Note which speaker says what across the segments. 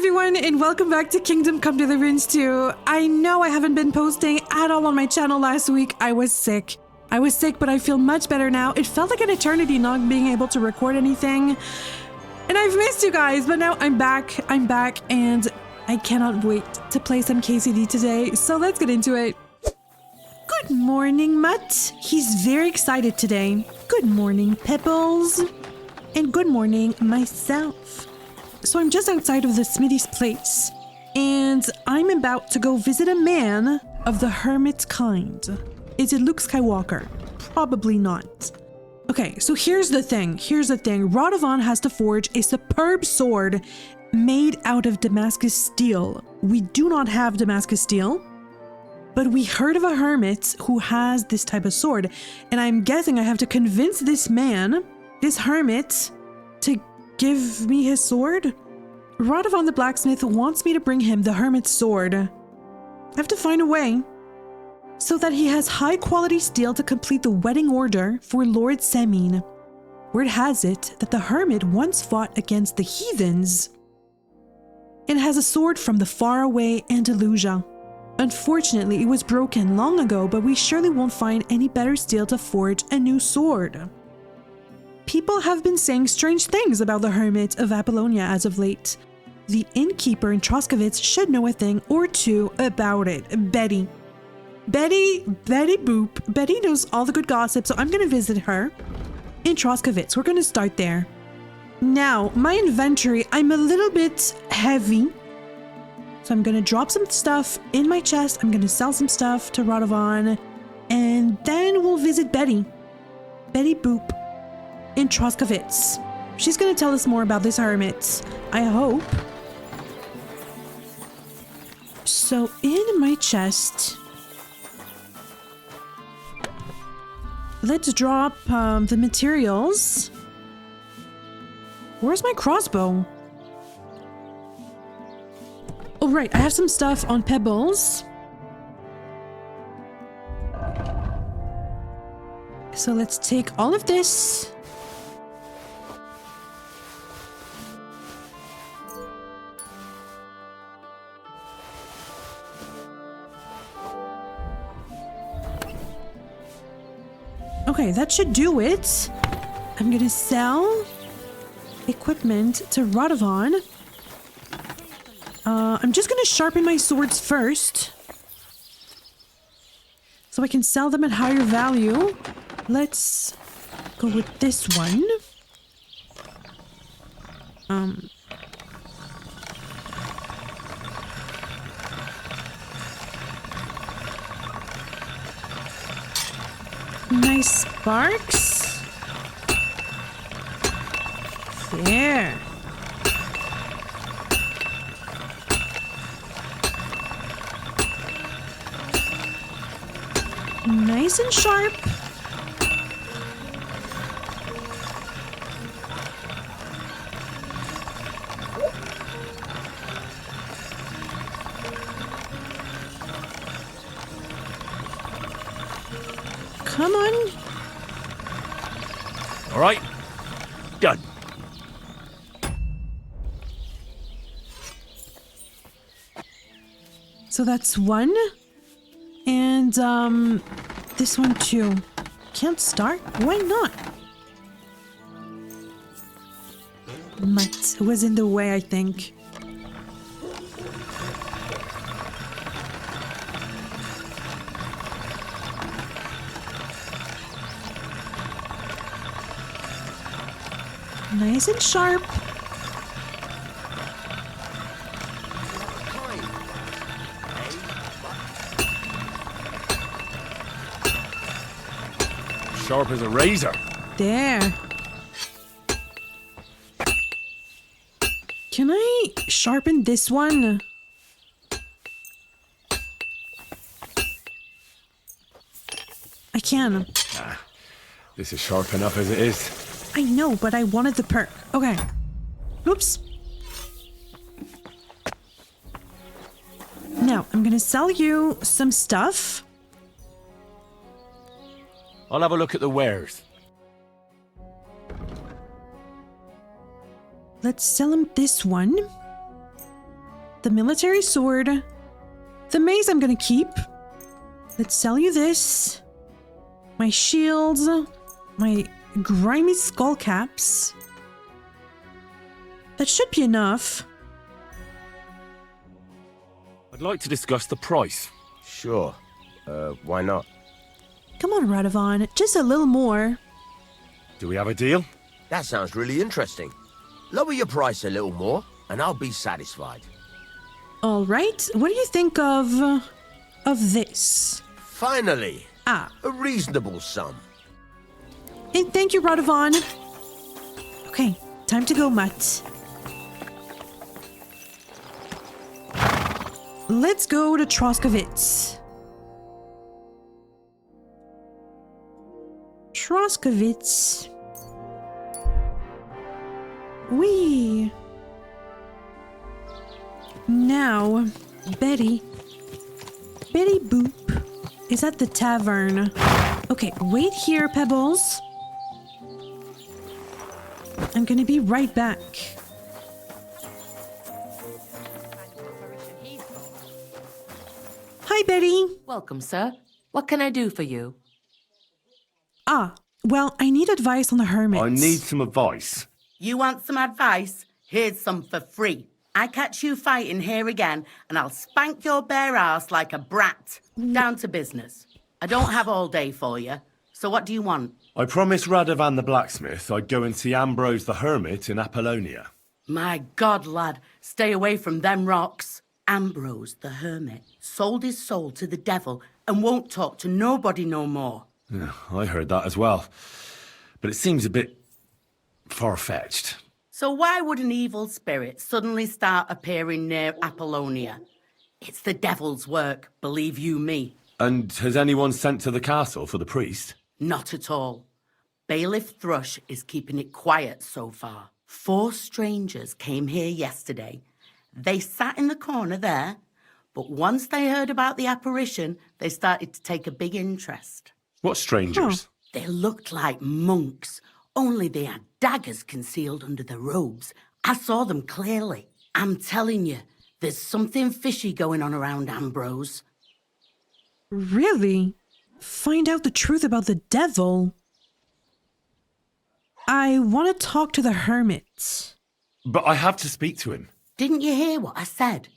Speaker 1: everyone, and welcome back to Kingdom Come Deliverance II. I know I haven't been posting at all on my channel last week. I was sick, but I feel much better now. It felt like an eternity not being able to record anything. And I've missed you guys, but now I'm back, and I cannot wait to play some KCD today. So let's get into it. Good morning, Mutt. He's very excited today. Good morning, Pebbles. And good morning, myself. So I'm just outside of the Smithy's place, and I'm about to go visit a man of the hermit kind. Is it Luke Skywalker? Probably not. Okay, so here's the thing. Radovan has to forge a superb sword made out of Damascus steel. We do not have Damascus steel, but we heard of a hermit who has this type of sword, and I'm guessing I have to convince this man, this hermit, to give me his sword? Radovan the blacksmith wants me to bring him the hermit's sword. I have to find a way so that he has high quality steel to complete the wedding order for Lord Semin. Word has it that the hermit once fought against the heathens and has a sword from the faraway Andalusia. Unfortunately, it was broken long ago, but we surely won't find any better steel to forge a new sword. People have been saying strange things about the hermit of Apollonia as of late. The innkeeper in Troskowitz should know a thing or two about it. Betty Boop. Betty knows all the good gossip, so I'm going to visit her in Troskowitz. We're going to start there. Now, my inventory, I'm a little bit heavy, so I'm going to drop some stuff in my chest. I'm going to sell some stuff to Radovan, and then we'll visit Betty Boop in Troskowitz. She's going to tell us more about this hermit, I hope. So in my chest, let's drop the materials. Where's my crossbow? Oh, right, I have some stuff on Pebbles. So let's take all of this. Okay, that should do it. I'm gonna sell equipment to Radovan. I'm just gonna sharpen my swords first, so I can sell them at higher value. Let's go with this one. Nice sparks. There. Nice and sharp. Come on.
Speaker 2: All right. Done.
Speaker 1: So that's one. And, this one too. Can't start? Why not? Mutt was in the way, I think. Nice and sharp.
Speaker 2: Sharp as a razor.
Speaker 1: There. Can I sharpen this one? I can.
Speaker 2: This is sharp enough as it is.
Speaker 1: I know, but I wanted the perk. Okay. Oops. Now, I'm gonna sell you some stuff.
Speaker 2: I'll have a look at the wares.
Speaker 1: Let's sell him this one. the military sword. The mace I'm gonna keep. Let's sell you this. My shields. My grimy skull caps. That should be enough.
Speaker 2: I'd like to discuss the price.
Speaker 3: Sure. Why not?
Speaker 1: Come on, Radovan, just a little more.
Speaker 2: Do we have a deal?
Speaker 3: That sounds really interesting. Lower your price a little more, and I'll be satisfied.
Speaker 1: All right, what do you think of this?
Speaker 3: Finally!
Speaker 1: Ah,
Speaker 3: A reasonable sum.
Speaker 1: and thank you, Radovan. Okay, time to go, Mutt. Let's go to Troskowitz. Troskowitz. Wee. Now, Betty Boop is at the tavern. Okay, wait here, Pebbles. I'm gonna be right back. Hi, Betty.
Speaker 4: Welcome, sir. What can I do for you?
Speaker 1: Ah, well, I need advice on the hermit.
Speaker 2: I need some advice.
Speaker 5: You want some advice? Here's some for free. I catch you fighting here again, and I'll spank your bare ass like a brat. Down to business. I don't have all day for you. So what do you want?
Speaker 2: I promised Radovan the blacksmith I'd go and see Ambrose the hermit in Apollonia.
Speaker 5: My God, lad, stay away from them rocks. Ambrose, the hermit, sold his soul to the devil and won't talk to nobody no more.
Speaker 2: Yeah, I heard that as well. But it seems a bit far-fetched.
Speaker 5: So why would an evil spirit suddenly start appearing near Apollonia? It's the devil's work, believe you me.
Speaker 2: And has anyone sent to the castle for the priest?
Speaker 5: Not at all. Bailiff Thrush is keeping it quiet so far. 4 strangers came here yesterday. They sat in the corner there, but once they heard about the apparition, they started to take a big interest.
Speaker 2: What strangers?
Speaker 5: They looked like monks, only they had daggers concealed under their robes. I saw them clearly. I'm telling you, there's something fishy going on around Ambrose.
Speaker 1: Really? Find out the truth about the devil? I want to talk to the hermit.
Speaker 2: But I have to speak to him.
Speaker 5: Didn't you hear what I said?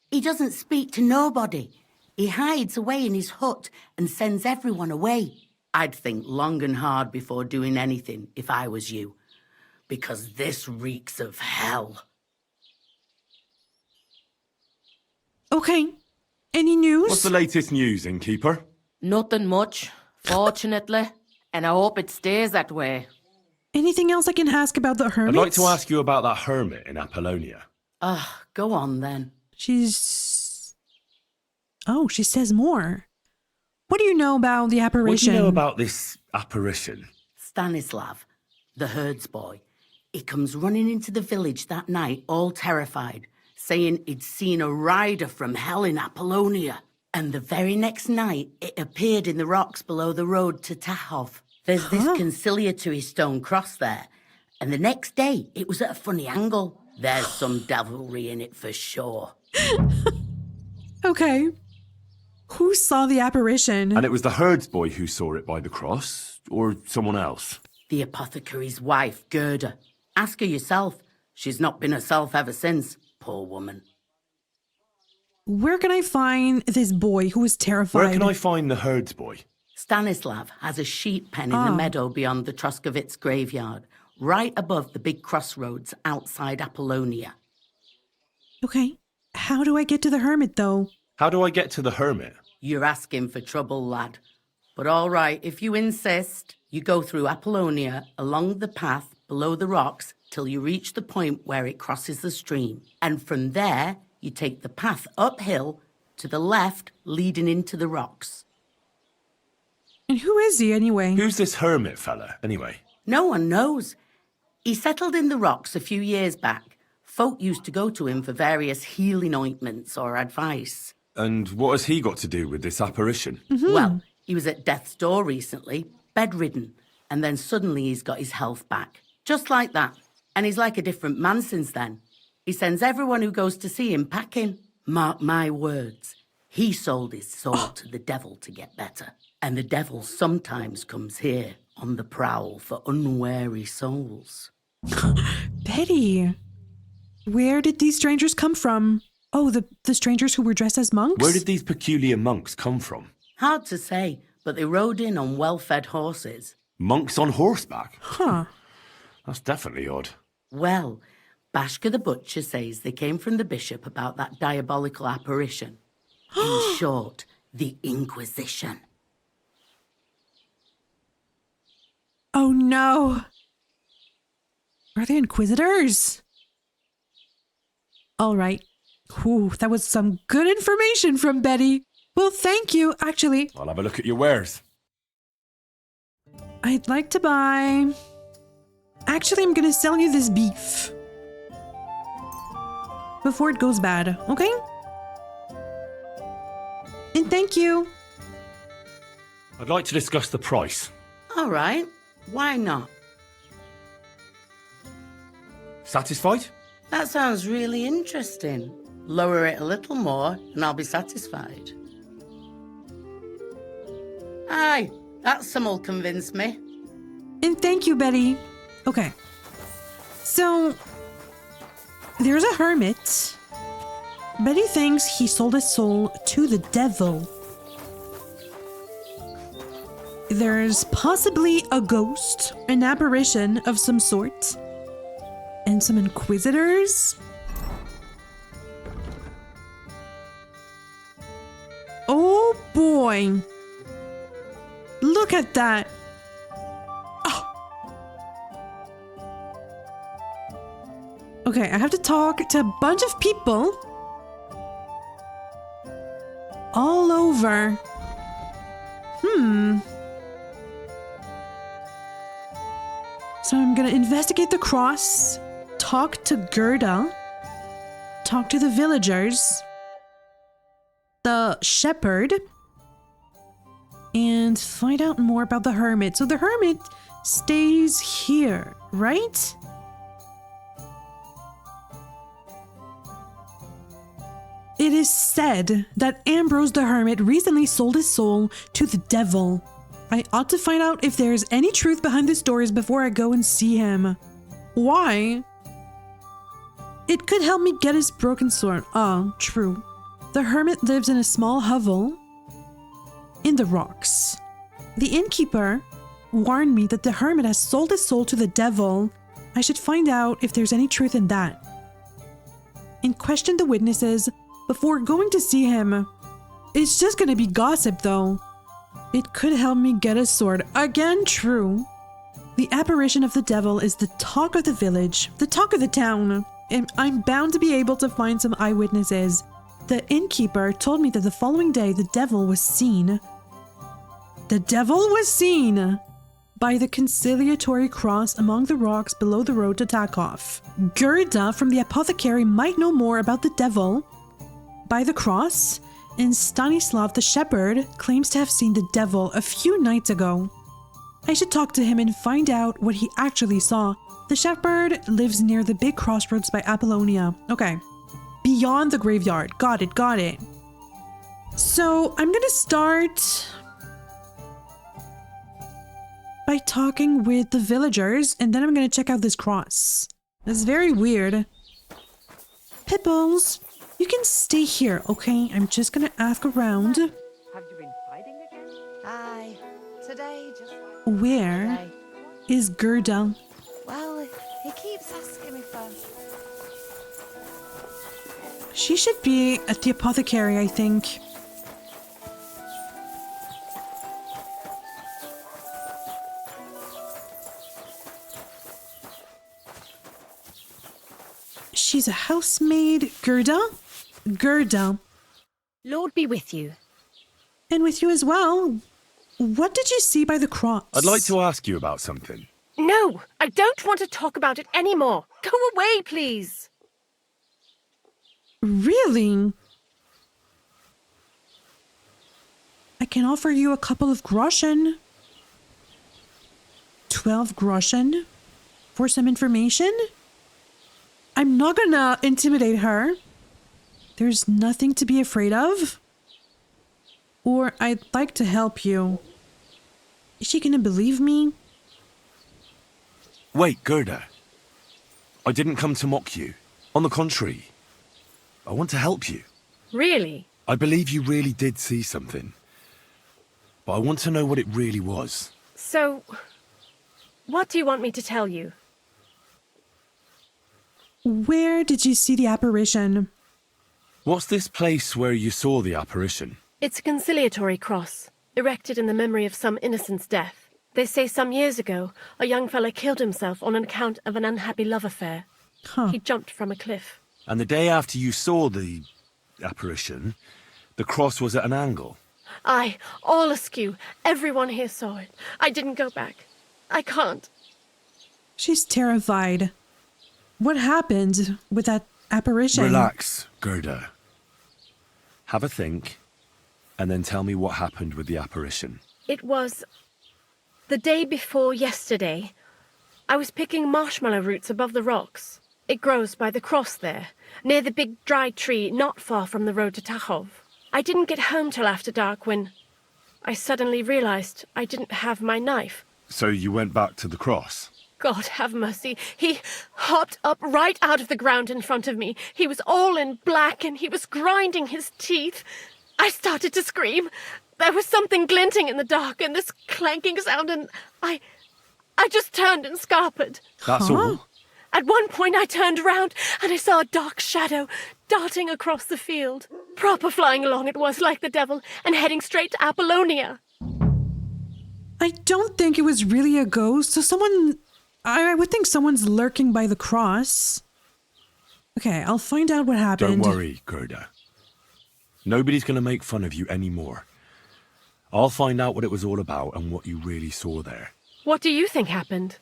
Speaker 5: He doesn't speak to nobody. He hides away in his hut and sends everyone away. I'd think long and hard before doing anything if I was you, because this reeks of hell.
Speaker 1: Okay. Any news?
Speaker 2: What's the latest news, innkeeper?
Speaker 4: Nothing much, fortunately, and I hope it stays that way.
Speaker 1: Anything else I can ask about the hermit?
Speaker 2: I'd like to ask you about that hermit in Apollonia.
Speaker 5: Go on then.
Speaker 1: Oh, she says more. What do you know about the apparition?
Speaker 2: What do you know about this apparition?
Speaker 5: Stanislav, the herds boy. He comes running into the village that night, all terrified, saying he'd seen a rider from hell in Apollonia. And the very next night, it appeared in the rocks below the road to Tahov. There's this conciliatory stone cross there. And the next day, it was at a funny angle. There's some devilry in it for sure.
Speaker 1: Okay. Who saw the apparition?
Speaker 2: And it was the herds boy who saw it by the cross, or someone else?
Speaker 5: The apothecary's wife, Gerda. Ask her yourself. She's not been herself ever since, poor woman.
Speaker 1: Where can I find this boy who is terrified?
Speaker 2: Where can I find the herds boy?
Speaker 5: Stanislav has a sheep pen in the meadow beyond the Troskowitz graveyard, right above the big crossroads outside Apollonia.
Speaker 1: Okay. How do I get to the hermit, though?
Speaker 2: How do I get to the hermit?
Speaker 5: You're asking for trouble, lad. But all right, if you insist, you go through Apollonia along the path below the rocks till you reach the point where it crosses the stream. And from there, you take the path uphill to the left, leading into the rocks.
Speaker 1: And who is he, anyway?
Speaker 2: Who's this hermit fella, anyway?
Speaker 5: No one knows. He settled in the rocks a few years back. Folk used to go to him for various healing ointments or advice.
Speaker 2: And what has he got to do with this apparition?
Speaker 5: Well, he was at death's door recently, bedridden, and then suddenly he's got his health back. Just like that. And he's like a different man since then. He sends everyone who goes to see him packing. Mark my words. He sold his soul to the devil to get better. And the devil sometimes comes here on the prowl for unwary souls.
Speaker 1: Betty, where did these strangers come from? Oh, the strangers who were dressed as monks?
Speaker 2: Where did these peculiar monks come from?
Speaker 5: Hard to say, but they rode in on well-fed horses.
Speaker 2: Monks on horseback?
Speaker 1: Huh.
Speaker 2: That's definitely odd.
Speaker 5: Well, Bashka the Butcher says they came from the bishop about that diabolical apparition. In short, the Inquisition.
Speaker 1: Oh no. Are they inquisitors? All right. Whew, that was some good information from Betty. Well, thank you. Actually,
Speaker 2: I'll have a look at your wares.
Speaker 1: I'd like to buy... Actually, I'm gonna sell you this beef. Before it goes bad, okay? And thank you.
Speaker 2: I'd like to discuss the price.
Speaker 5: All right, why not?
Speaker 2: Satisfied?
Speaker 5: That sounds really interesting. Lower it a little more and I'll be satisfied. Aye, that sum'll convince me.
Speaker 1: And thank you, Betty. Okay. So, there's a hermit. Betty thinks he sold his soul to the devil. There's possibly a ghost, an apparition of some sort, and some inquisitors. Oh boy. Look at that. Okay, I have to talk to a bunch of people all over. So I'm gonna investigate the cross, talk to Gerda, talk to the villagers, the shepherd, and find out more about the hermit. So the hermit stays here, right? It is said that Ambrose the Hermit recently sold his soul to the devil. I ought to find out if there's any truth behind the stories before I go and see him. Why? It could help me get his broken sword. Oh, true. The hermit lives in a small hovel in the rocks. The innkeeper warned me that the hermit has sold his soul to the devil. I should find out if there's any truth in that. And question the witnesses before going to see him. It's just gonna be gossip though. It could help me get a sword. Again, true. The apparition of the devil is the talk of the village, the talk of the town, and I'm bound to be able to find some eyewitnesses. The innkeeper told me that the following day the devil was seen. The devil was seen by the conciliatory cross among the rocks below the road to Takov. Gerda from the apothecary might know more about the devil by the cross, and Stanislav the shepherd claims to have seen the devil a few nights ago. I should talk to him and find out what he actually saw. The shepherd lives near the big crossroads by Apollonia. Okay. Beyond the graveyard. Got it, got it. So I'm gonna start by talking with the villagers, and then I'm gonna check out this cross. That's very weird. Pipples, you can stay here, okay? I'm just gonna ask around.
Speaker 6: Have you been fighting again? Aye. Today, just like
Speaker 1: Where
Speaker 6: today.
Speaker 1: is Gerda?
Speaker 6: Well, he keeps asking me first.
Speaker 1: She should be at the apothecary, I think. She's a housemaid. Gerda? Gerda.
Speaker 7: Lord be with you.
Speaker 1: And with you as well. What did you see by the cross?
Speaker 2: I'd like to ask you about something.
Speaker 7: No, I don't want to talk about it anymore. Go away, please.
Speaker 1: Really? I can offer you a couple of groschen. 12 groschen for some information? I'm not gonna intimidate her. There's nothing to be afraid of. Or I'd like to help you. Is she gonna believe me?
Speaker 2: Wait, Gerda. I didn't come to mock you. On the contrary, I want to help you.
Speaker 7: Really?
Speaker 2: I believe you really did see something. But I want to know what it really was.
Speaker 7: So, what do you want me to tell you?
Speaker 1: Where did you see the apparition?
Speaker 2: What's this place where you saw the apparition?
Speaker 7: It's a conciliatory cross, erected in the memory of some innocent's death. They say some years ago, a young fellow killed himself on account of an unhappy love affair.
Speaker 1: Huh.
Speaker 7: He jumped from a cliff.
Speaker 2: And the day after you saw the apparition, the cross was at an angle.
Speaker 7: Aye, all askew. Everyone here saw it. I didn't go back. I can't.
Speaker 1: She's terrified. What happened with that apparition?
Speaker 2: Relax, Gerda. Have a think, and then tell me what happened with the apparition.
Speaker 7: It was the day before yesterday. I was picking marshmallow roots above the rocks. It grows by the cross there, near the big dry tree not far from the road to Tachov. I didn't get home till after dark when I suddenly realized I didn't have my knife.
Speaker 2: So you went back to the cross?
Speaker 7: God have mercy. He hopped up right out of the ground in front of me. He was all in black and he was grinding his teeth. I started to scream. There was something glinting in the dark and this clanking sound and I just turned and scarpered.
Speaker 2: That's all?
Speaker 7: At one point I turned around and I saw a dark shadow darting across the field. Proper flying along it was like the devil and heading straight to Apollonia.
Speaker 1: I don't think it was really a ghost, so someone... I would think someone's lurking by the cross. Okay, I'll find out what happened.
Speaker 2: Don't worry, Gerda. Nobody's going to make fun of you anymore. I'll find out what it was all about and what you really saw there.
Speaker 7: What do you think happened?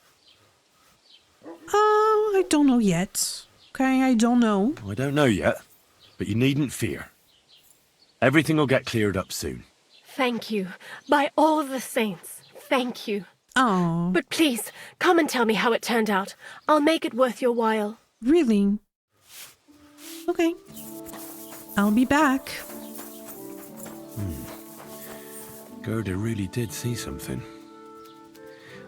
Speaker 1: I don't know yet. Okay, I don't know.
Speaker 2: I don't know yet, but you needn't fear. Everything will get cleared up soon.
Speaker 7: Thank you. By all the saints, thank you.
Speaker 1: Oh,
Speaker 7: But please, come and tell me how it turned out. I'll make it worth your while.
Speaker 1: really? Okay. I'll be back.
Speaker 2: Gerda really did see something.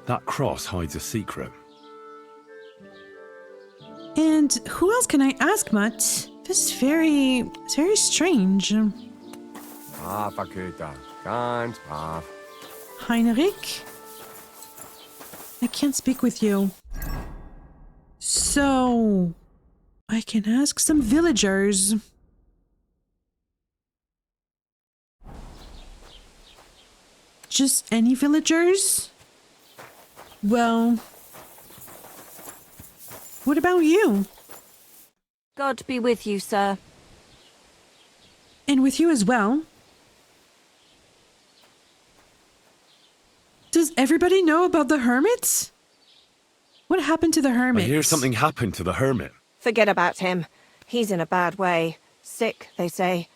Speaker 2: That cross hides a secret.
Speaker 1: And who else can I ask, Mutt? This is very strange.
Speaker 8: Braver Köter, ganz brav.
Speaker 1: Heinrich? I can't speak with you. So, I can ask some villagers. Just any villagers? Well, what about you?
Speaker 6: God be with you, sir.
Speaker 1: And with you as well? Does everybody know about the hermit? What happened to the hermit?
Speaker 2: I hear something happened to the hermit.
Speaker 6: Forget about him. He's in a bad way. Sick, they say.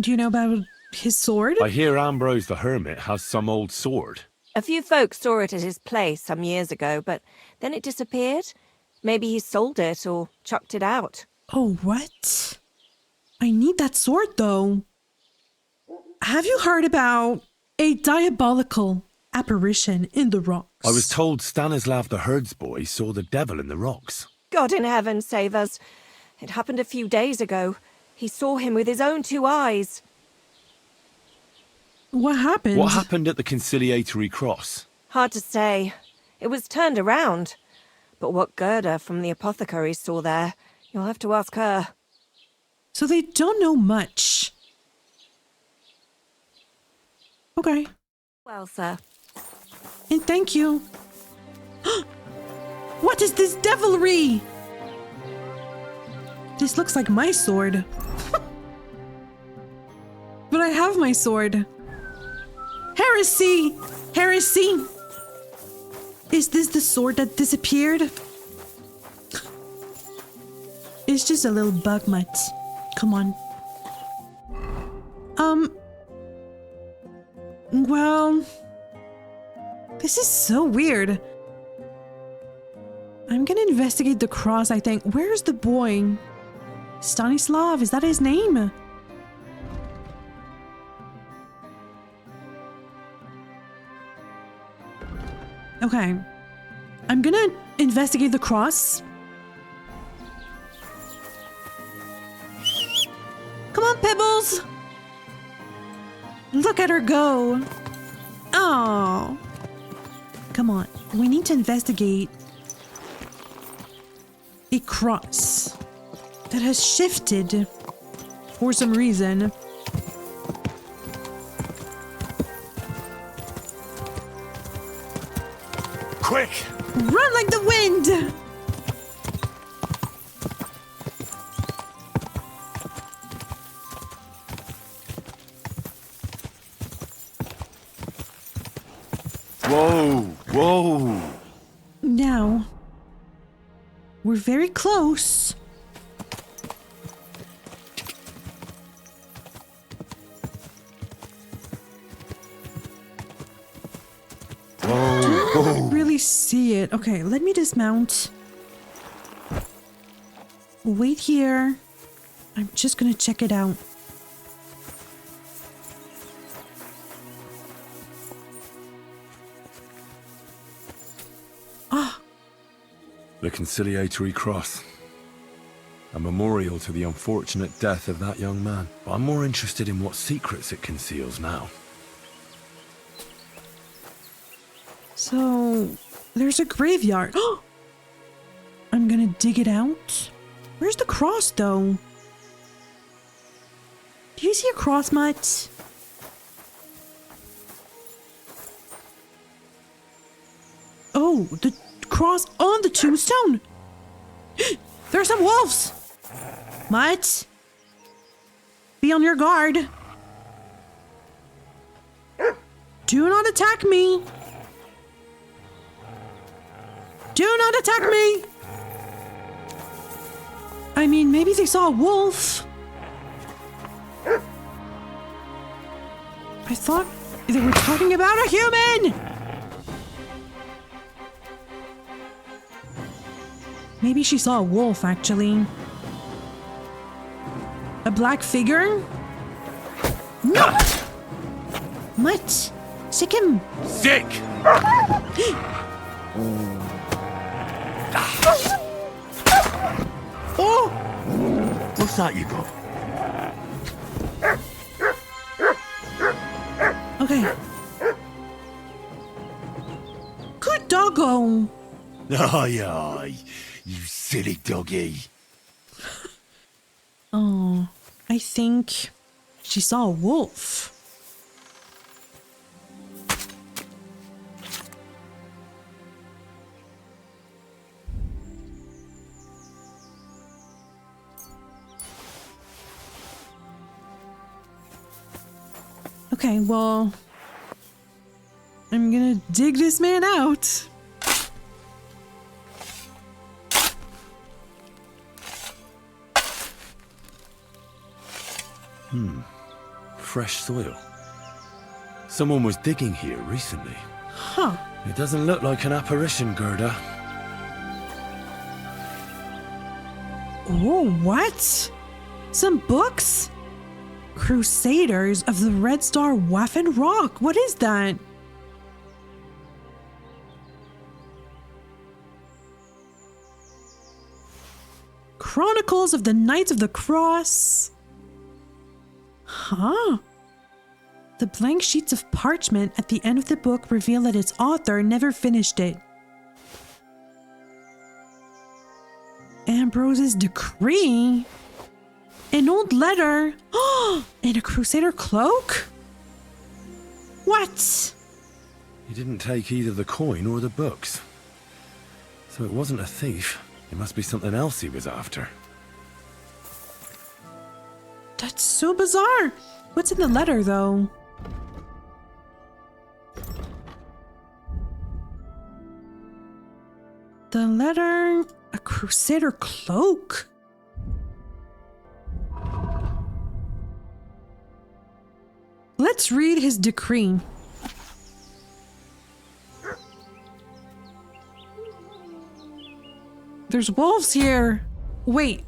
Speaker 1: Do you know about his sword?
Speaker 2: I hear Ambrose the hermit has some old sword.
Speaker 6: A few folks saw it at his place some years ago, but then it disappeared. Maybe he sold it or chucked it out.
Speaker 1: Oh, what? I need that sword, though. Have you heard about a diabolical apparition in the rocks?
Speaker 2: I was told Stanislav the herdsboy saw the devil in the rocks.
Speaker 6: God in heaven save us. It happened a few days ago. He saw him with his own 2 eyes.
Speaker 1: What happened?
Speaker 2: What happened at the conciliatory cross?
Speaker 6: Hard to say. It was turned around. But what Gerda from the apothecary saw there, you'll have to ask her.
Speaker 1: So they don't know much. Okay.
Speaker 6: Well, sir.
Speaker 1: And thank you. What is this devilry? This looks like my sword. But I have my sword. Heresy! Heresy! Is this the sword that disappeared? It's just a little bug mutt. Come on. Well, this is so weird. I'm gonna investigate the cross, I think. Where's the boy? Stanislav, is that his name? Okay. I'm gonna investigate the cross. Come on, Pebbles! Look at her go! Oh! Come on, we need to investigate a cross that has shifted for some reason.
Speaker 2: Quick!
Speaker 1: Run like the wind!
Speaker 2: Whoa! Whoa!
Speaker 1: Now, we're very close.
Speaker 2: Whoa!
Speaker 1: I really see it. Okay, let me dismount. Wait here. I'm just gonna check it out. Ah,
Speaker 2: The conciliatory cross. A memorial to the unfortunate death of that young man. But I'm more interested in what secrets it conceals now.
Speaker 1: so there's a graveyard. Oh, I'm gonna dig it out. Where's the cross, though? Do you see a cross, Mutt? Oh, the cross on the tombstone. There are some wolves. Mutt, be on your guard. Do not attack me. Do not attack me. I mean, maybe they saw a wolf. I thought they were talking about a human. Maybe she saw a wolf, actually. A black figure? No! What? Sick him!
Speaker 2: Sick!
Speaker 1: Oh!
Speaker 3: What's that you got?
Speaker 1: Okay. Good doggo!
Speaker 2: Aye, aye, you silly doggy.
Speaker 1: Oh, I think she saw a wolf. Okay, well, I'm gonna dig this man out.
Speaker 2: Fresh soil. Someone was digging here recently.
Speaker 1: Huh.
Speaker 2: It doesn't look like an apparition, Gerda.
Speaker 1: Oh, what? Some books? Crusaders of the Red Star Waffen Rock. What is that? Chronicles of the Knights of the Cross. Huh. The blank sheets of parchment at the end of the book reveal that its author never finished it. Ambrose's decree? An old letter? Oh, and a Crusader cloak? What?
Speaker 2: He didn't take either the coin or the books. So it wasn't a thief. It must be something else he was after.
Speaker 1: That's so bizarre. What's in the letter, though? The letter... a Crusader cloak? Let's read his decree. There's wolves here. Wait.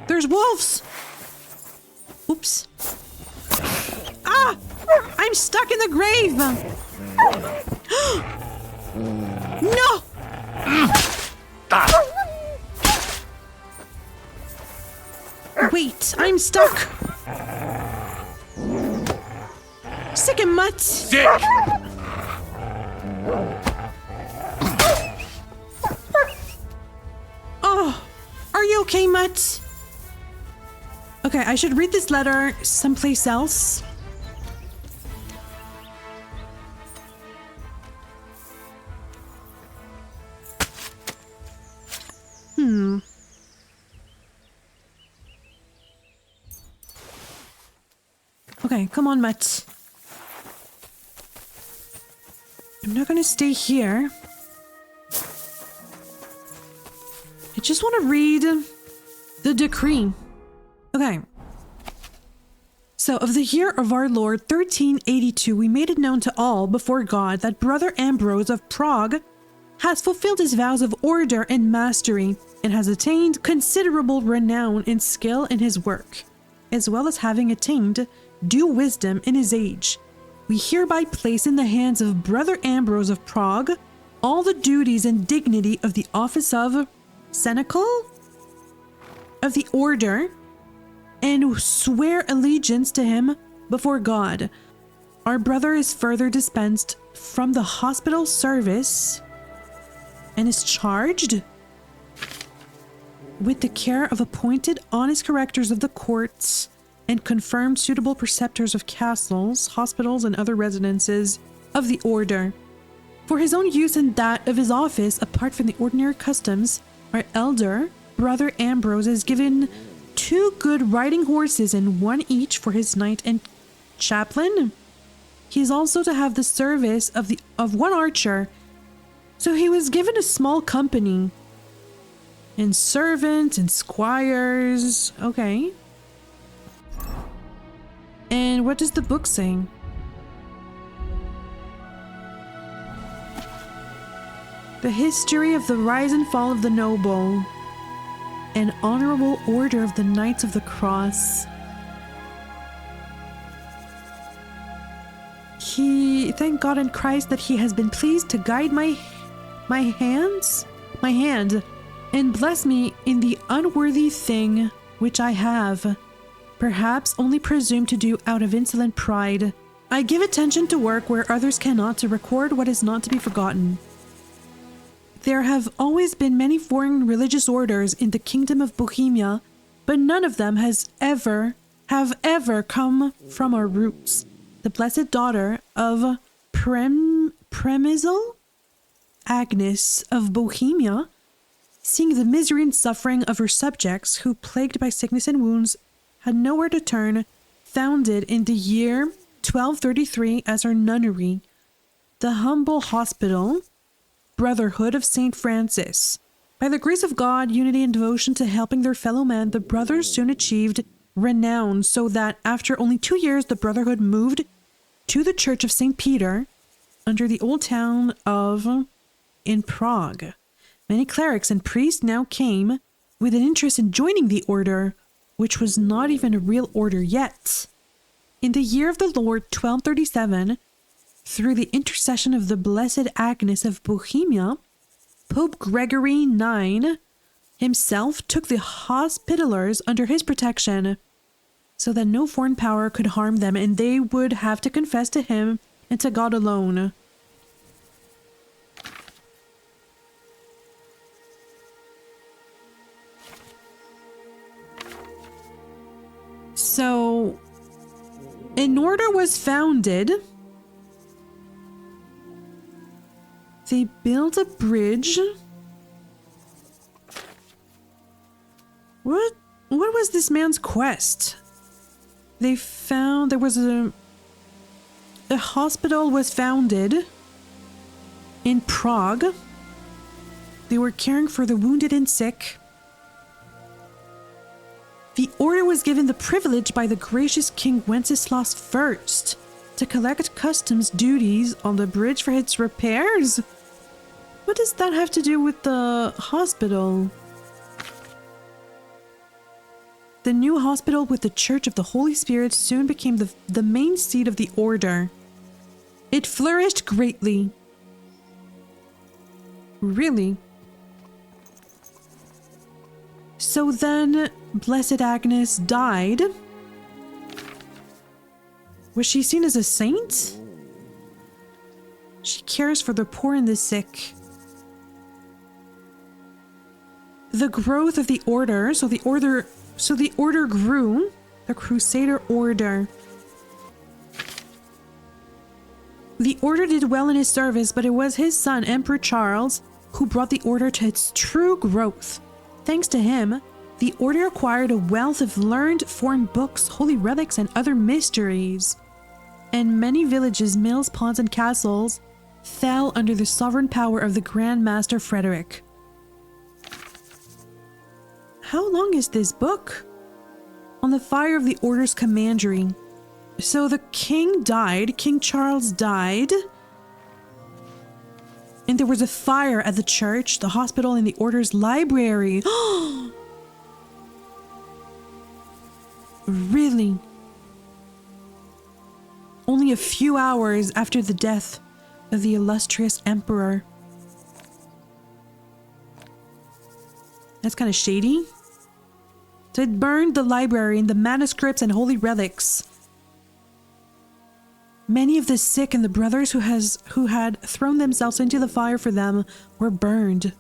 Speaker 1: There's wolves. Oops. Ah! I'm stuck in the grave. No! Wait, I'm stuck. Sick and mutt.
Speaker 2: Sick!
Speaker 1: Oh, are you okay, Mutt? Okay, I should read this letter someplace else. Okay, come on, Mutt. I'm not gonna stay here. I just want to read the decree. Okay. So, of the year of our Lord 1382, we made it known to all before God that Brother Ambrose of Prague has fulfilled his vows of order and mastery and has attained considerable renown and skill in his work, as well as having attained due wisdom in his age. We hereby place in the hands of Brother Ambrose of Prague all the duties and dignity of the office of Senecal of the order, and swear allegiance to him before God. Our brother is further dispensed from the hospital service and is charged with the care of appointed honest correctors of the courts and confirmed suitable preceptors of castles, hospitals, and other residences of the order. For his own use and that of his office, apart from the ordinary customs, our elder Brother Ambrose is given 2 good riding horses and 1 each for his knight and chaplain. He is also to have the service of 1 archer, so he was given a small company and servants and squires. Okay. And what does the book say? The history of the rise and fall of the noble. An honorable order of the Knights of the Cross. Thank God in Christ that he has been pleased to guide my hand, and bless me in the unworthy thing which I have, perhaps only presumed to do out of insolent pride. I give attention to work where others cannot, to record what is not to be forgotten. There have always been many foreign religious orders in the Kingdom of Bohemia, but none of them have ever come from our roots. The blessed daughter of Premizel, Agnes of Bohemia, seeing the misery and suffering of her subjects, who, plagued by sickness and wounds, had nowhere to turn, founded in the year 1233 as her nunnery the humble hospital Brotherhood of St. Francis. By the grace of God, unity and devotion to helping their fellow men, the brothers soon achieved renown, so that after only 2 years the Brotherhood moved to the Church of St. Peter under the old town in Prague. Many clerics and priests now came with an interest in joining the order, which was not even a real order yet. In the year of the Lord 1237, through the intercession of the Blessed Agnes of Bohemia, Pope Gregory IX himself took the Hospitallers under his protection, so that no foreign power could harm them, and they would have to confess to him and to God alone. So, an order was founded. They built a bridge. What was this man's quest? They found there was a hospital was founded in Prague. They were caring for the wounded and sick. The order was given the privilege by the gracious King Wenceslas I to collect customs duties on the bridge for its repairs. What does that have to do with the hospital? The new hospital with the Church of the Holy Spirit soon became the main seat of the order. It flourished greatly. Really? So then, Blessed Agnes died. Was she seen as a saint? She cares for the poor and the sick. The growth of the order, so the order grew, the Crusader Order. The order did well in his service, but it was his son, Emperor Charles, who brought the order to its true growth. Thanks to him, the order acquired a wealth of learned foreign books, holy relics, and other mysteries. And many villages, mills, ponds, and castles fell under the sovereign power of the Grand Master Frederick. How long is this book? On the fire of the order's commandery. So the king died, King Charles died, and there was a fire at the church, the hospital, and the order's library. Really? Only a few hours after the death of the illustrious emperor. That's kind of shady. So it burned the library and the manuscripts and holy relics. Many of the sick and the brothers who had thrown themselves into the fire for them were burned.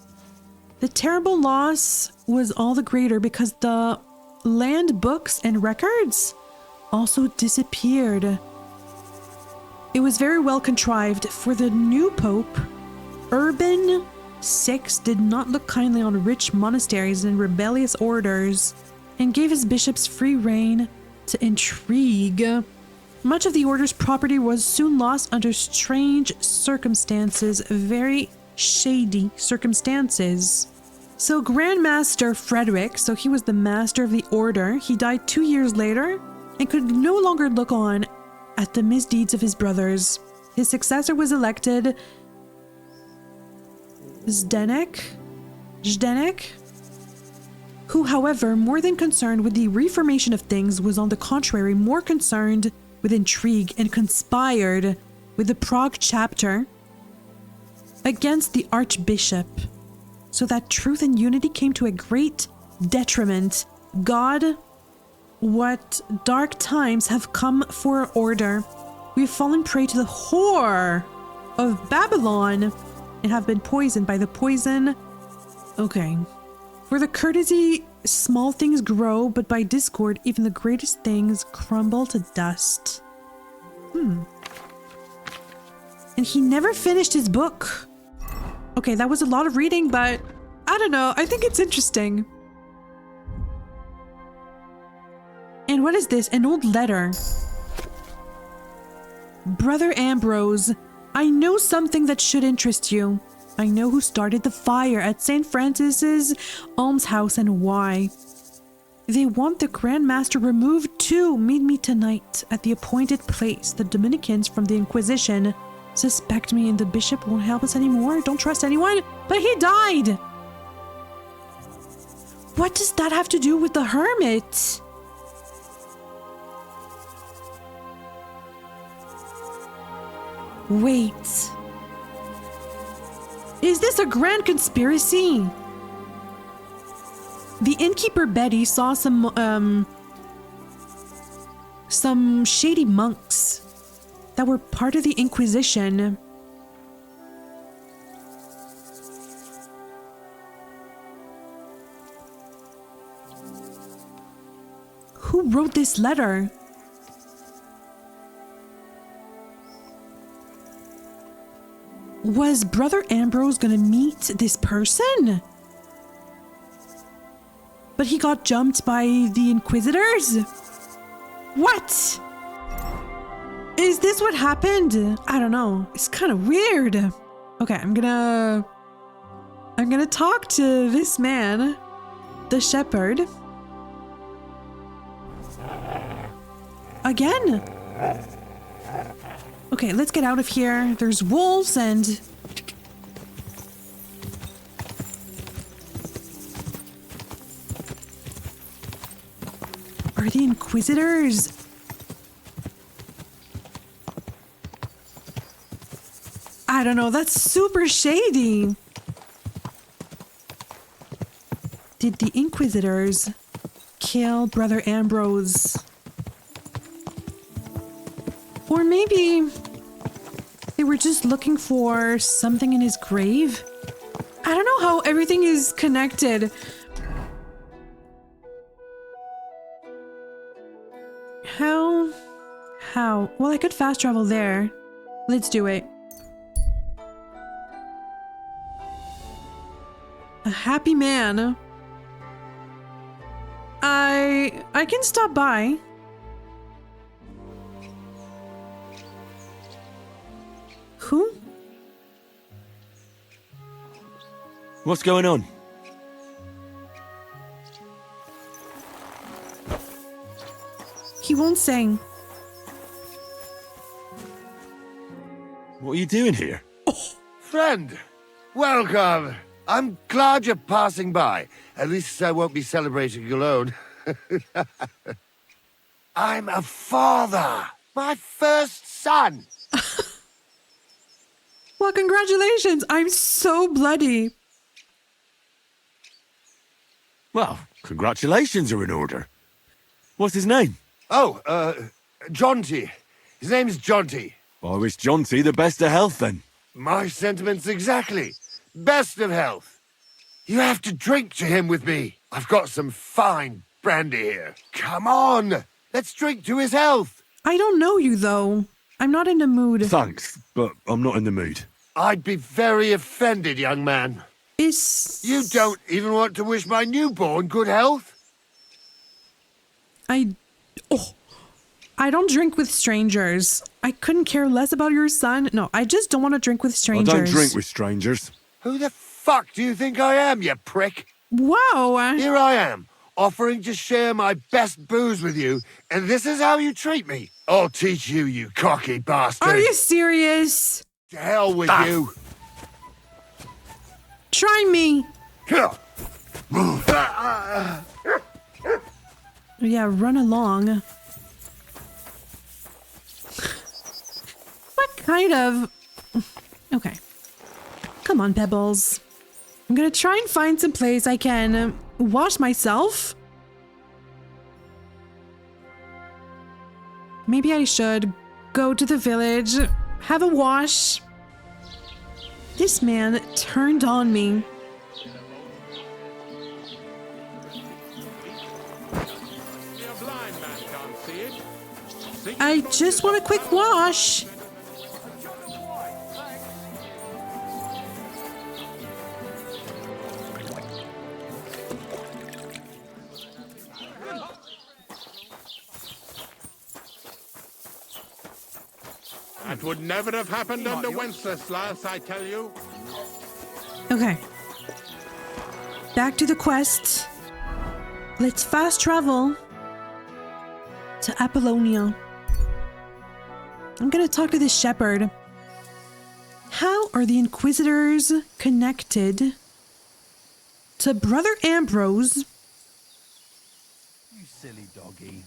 Speaker 1: The terrible loss was all the greater because the land books and records also disappeared. It was very well contrived, for the new Pope, Urban VI, did not look kindly on rich monasteries and rebellious orders, and gave his bishops free rein to intrigue. Much of the order's property was soon lost under strange circumstances, very shady circumstances. So Grand Master Frederick, so he was the master of the order, he died 2 years later and could no longer look on at the misdeeds of his brothers. His successor was elected Zdenek, who, however, more than concerned with the reformation of things, was on the contrary more concerned with intrigue and conspired with the Prague chapter against the archbishop, so that truth and unity came to a great detriment. God, what dark times have come for our order. We have fallen prey to the whore of Babylon and have been poisoned by the poison. Okay. For the courtesy, small things grow, but by discord, even the greatest things crumble to dust. And he never finished his book. Okay, that was a lot of reading, but I don't know. I think it's interesting. And what is this? An old letter. Brother Ambrose, I know something that should interest you. I know who started the fire at St. Francis's almshouse and why. They want the Grand Master removed too. Meet me tonight at the appointed place. The Dominicans from the Inquisition suspect me and the bishop won't help us anymore. Don't trust anyone. But he died. What does that have to do with the hermit? Wait. Is this a grand conspiracy? The innkeeper Betty saw some shady monks that were part of the Inquisition. Who wrote this letter? Was Brother Ambrose gonna meet this person? But he got jumped by the Inquisitors? What? Is this what happened? I don't know. It's kind of weird. Okay, I'm gonna talk to this man, the shepherd. Again? Okay, let's get out of here. There's wolves and... Are the Inquisitors? I don't know, that's super shady. Did the Inquisitors kill Brother Ambrose? Or maybe they were just looking for something in his grave? I don't know how everything is connected. How? Well, I could fast travel there. Let's do it. A happy man. I can stop by. Who?
Speaker 2: What's going on?
Speaker 1: He won't sing.
Speaker 2: What are you doing here?
Speaker 9: Friend, welcome. I'm glad you're passing by. At least I won't be celebrating alone. I'm a father. My first son.
Speaker 1: Well, congratulations. I'm so bloody.
Speaker 2: Well, congratulations are in order. What's his name?
Speaker 9: Oh, Jonty. His name's Jonty.
Speaker 2: I wish Jonty the best of health then.
Speaker 9: My sentiments exactly. Best of health. You have to drink to him with me. I've got some fine brandy here. Come on. Let's drink to his health.
Speaker 1: I don't know you, though. I'm not in the mood.
Speaker 2: Thanks, but I'm not in the mood.
Speaker 9: I'd be very offended, young man. You don't even want to wish my newborn good health?
Speaker 1: I don't drink with strangers. I couldn't care less about your son. No, I just don't want to drink with strangers.
Speaker 2: I don't drink with strangers.
Speaker 9: Who the fuck do you think I am, you prick?
Speaker 1: Wow.
Speaker 9: Here I am, offering to share my best booze with you, and this is how you treat me. I'll teach you, you cocky bastard.
Speaker 1: Are you serious?
Speaker 9: To hell with you.
Speaker 1: Try me. Yeah, run along. What kind of... Okay. Come on, Pebbles. I'm gonna try and find some place I can wash myself. Maybe I should go to the village, have a wash. This man turned on me. I just want a quick wash.
Speaker 10: That would never have happened under Wenceslas, I tell you.
Speaker 1: Okay. Back to the quest. Let's fast travel to Apollonia. I'm gonna talk to this shepherd. How are the Inquisitors connected to Brother Ambrose?
Speaker 11: You silly doggy.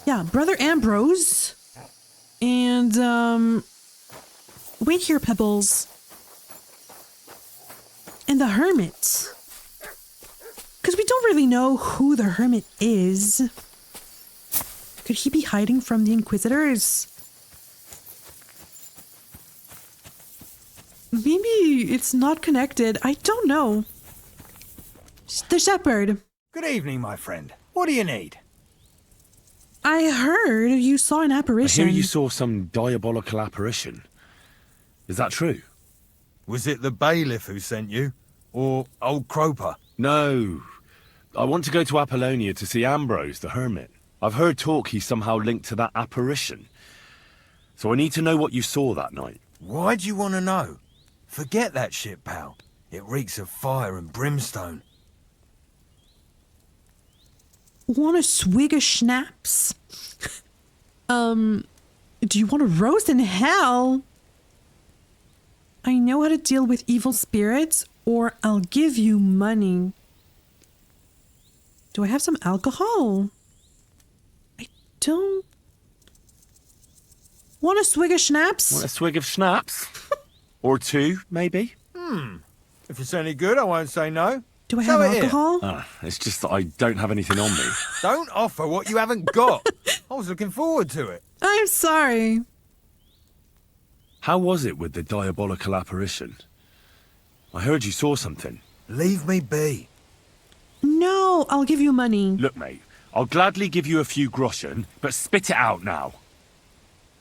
Speaker 1: Yeah, Brother Ambrose. And, wait here, Pebbles. And the Hermit. Because we don't really know who the Hermit is. Could he be hiding from the Inquisitors? Maybe it's not connected. I don't know. The shepherd.
Speaker 11: Good evening, my friend. What do you need?
Speaker 1: I heard you saw an apparition.
Speaker 2: I hear you saw some diabolical apparition. Is that true?
Speaker 11: Was it the bailiff who sent you? Or old Croper?
Speaker 2: No. I want to go to Apollonia to see Ambrose, the hermit. I've heard talk he's somehow linked to that apparition. So I need to know what you saw that night.
Speaker 11: Why do you want to know? Forget that shit, pal. It reeks of fire and brimstone.
Speaker 1: Want a swig of schnapps? Do you want a roast in hell? I know how to deal with evil spirits, or I'll give you money. Do I have some alcohol? I don't... Want a swig of schnapps?
Speaker 2: Want a swig of schnapps? Or two, maybe?
Speaker 11: If it's any good, I won't say no.
Speaker 1: Do I have alcohol?
Speaker 2: It's just that I don't have anything on me.
Speaker 11: Don't offer what you haven't got. I was looking forward to it.
Speaker 1: I'm sorry.
Speaker 2: How was it with the diabolical apparition? I heard you saw something.
Speaker 11: Leave me be.
Speaker 1: No, I'll give you money.
Speaker 2: Look, mate, I'll gladly give you a few groschen, but spit it out now.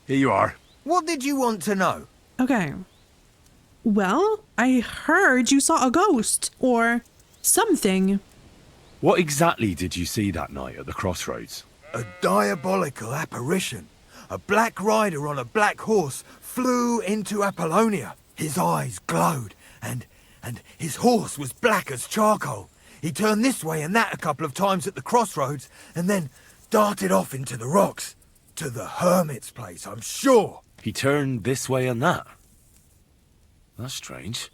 Speaker 2: Here you are.
Speaker 11: What did you want to know?
Speaker 1: Okay. Well, I heard you saw a ghost, or something.
Speaker 2: What exactly did you see that night at the crossroads?
Speaker 11: A diabolical apparition. A black rider on a black horse flew into Apollonia. His eyes glowed, and his horse was black as charcoal. He turned this way and that a couple of times at the crossroads, and then darted off into the rocks. To the hermit's place, I'm sure.
Speaker 2: He turned this way and that? That's strange.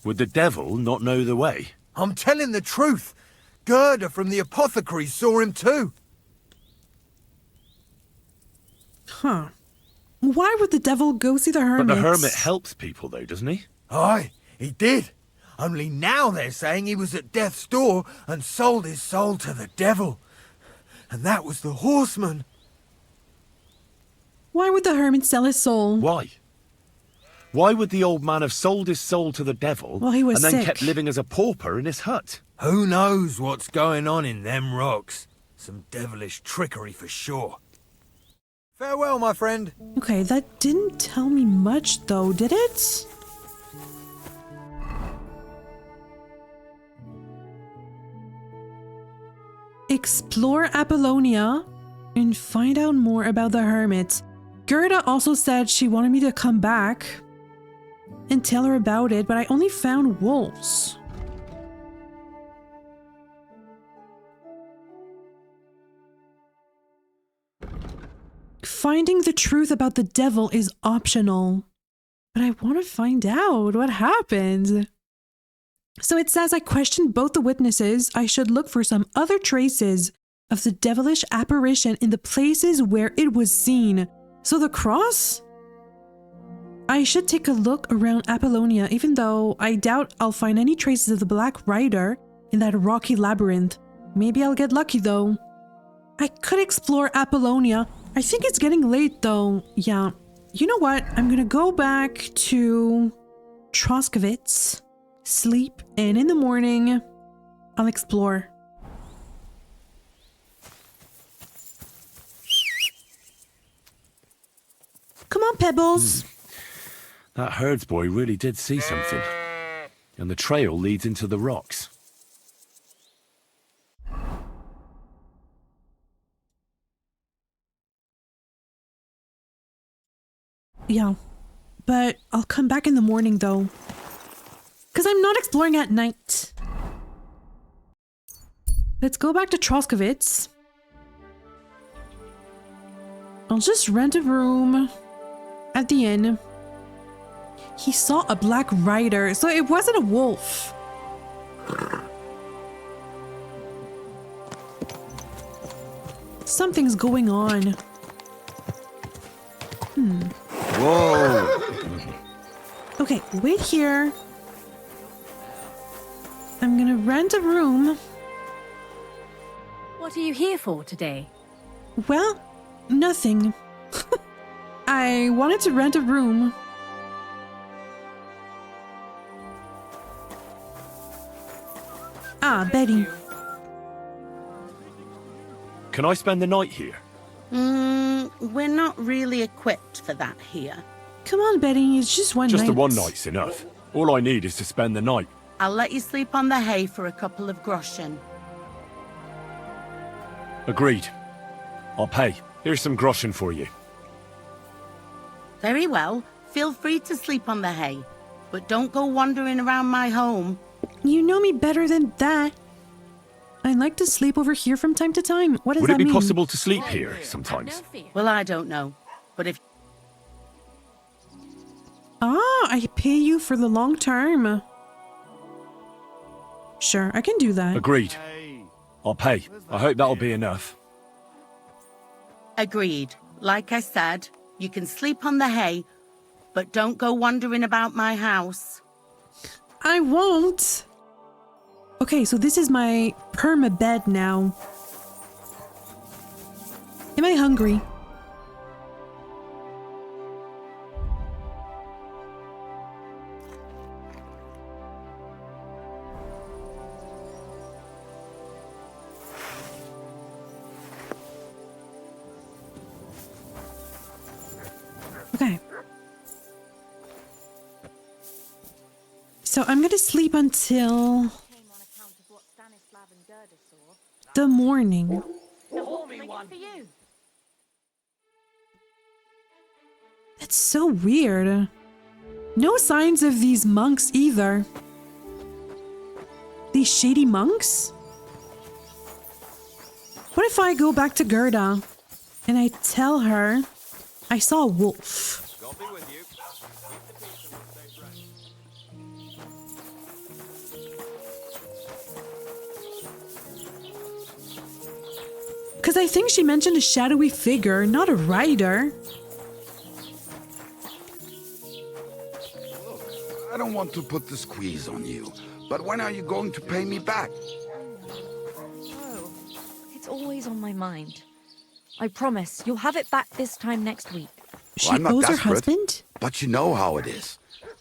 Speaker 2: Would the devil not know the way?
Speaker 11: I'm telling the truth. Gerda from the apothecary saw him too.
Speaker 1: Huh. Why would the devil go see the hermit?
Speaker 2: But the hermit helps people though, doesn't he?
Speaker 11: Aye, he did. Only now they're saying he was at death's door and sold his soul to the devil. And that was the horseman.
Speaker 1: Why would the hermit sell his soul?
Speaker 2: Why? Why would the old man have sold his soul to the devil
Speaker 1: Well, he was
Speaker 2: and then
Speaker 1: sick.
Speaker 2: kept living as a pauper in his hut?
Speaker 11: Who knows what's going on in them rocks? Some devilish trickery for sure. Farewell, my friend.
Speaker 1: Okay, that didn't tell me much though, did it? Explore Apollonia and find out more about the hermit. Gerda also said she wanted me to come back and tell her about it, but I only found wolves. Finding the truth about the devil is optional, but I want to find out what happened. So it says I questioned both the witnesses. I should look for some other traces of the devilish apparition in the places where it was seen. So the cross? I should take a look around Apollonia, even though I doubt I'll find any traces of the Black Rider in that rocky labyrinth. Maybe I'll get lucky though. I could explore Apollonia. I think it's getting late though. Yeah. You know what? I'm gonna go back to Troskowitz, sleep, and in the morning, I'll explore. Come on, Pebbles.
Speaker 2: That herds boy really did see something. And the trail leads into the rocks.
Speaker 1: Yeah, but I'll come back in the morning though. Because I'm not exploring at night. Let's go back to Troskowitz. I'll just rent a room at the inn. He saw a black rider, so it wasn't a wolf. Something's going on.
Speaker 2: Whoa!
Speaker 1: Okay, wait here. I'm gonna rent a room.
Speaker 7: What are you here for today?
Speaker 1: Well, nothing. I wanted to rent a room. Ah, Betty.
Speaker 2: Can I spend the night here?
Speaker 5: We're not really equipped for that here.
Speaker 1: Come on, Betty, it's just one night.
Speaker 2: Just the one night's enough. All I need is to spend the night.
Speaker 5: I'll let you sleep on the hay for a couple of groschen.
Speaker 2: Agreed. I'll pay. Here's some groschen for you.
Speaker 5: Very well. Feel free to sleep on the hay. but don't go wandering around my home.
Speaker 1: You know me better than that. I like to sleep over here from time to time. What does that mean?
Speaker 2: Would it be possible to sleep here sometimes?
Speaker 5: Well, I don't know, but if...
Speaker 1: Ah, I pay you for the long term. Sure, I can do that.
Speaker 2: Agreed. I'll pay. I hope that'll be enough.
Speaker 5: Agreed. Like I said, you can sleep on the hay, but don't go wandering about my house.
Speaker 1: I won't. Okay, so this is my perma bed now. Am I hungry? Okay. So I'm gonna sleep until the morning. That's so weird. No signs of these monks either. These shady monks? What if I go back to Gerda and I tell her I saw a wolf? Because I think she mentioned a shadowy figure, not a rider.
Speaker 12: Look, I don't want to put the squeeze on you, but when are you going to pay me back?
Speaker 6: Oh, it's always on my mind. I promise, you'll have it back this time next week.
Speaker 1: She owes her husband?
Speaker 12: But you know how it is.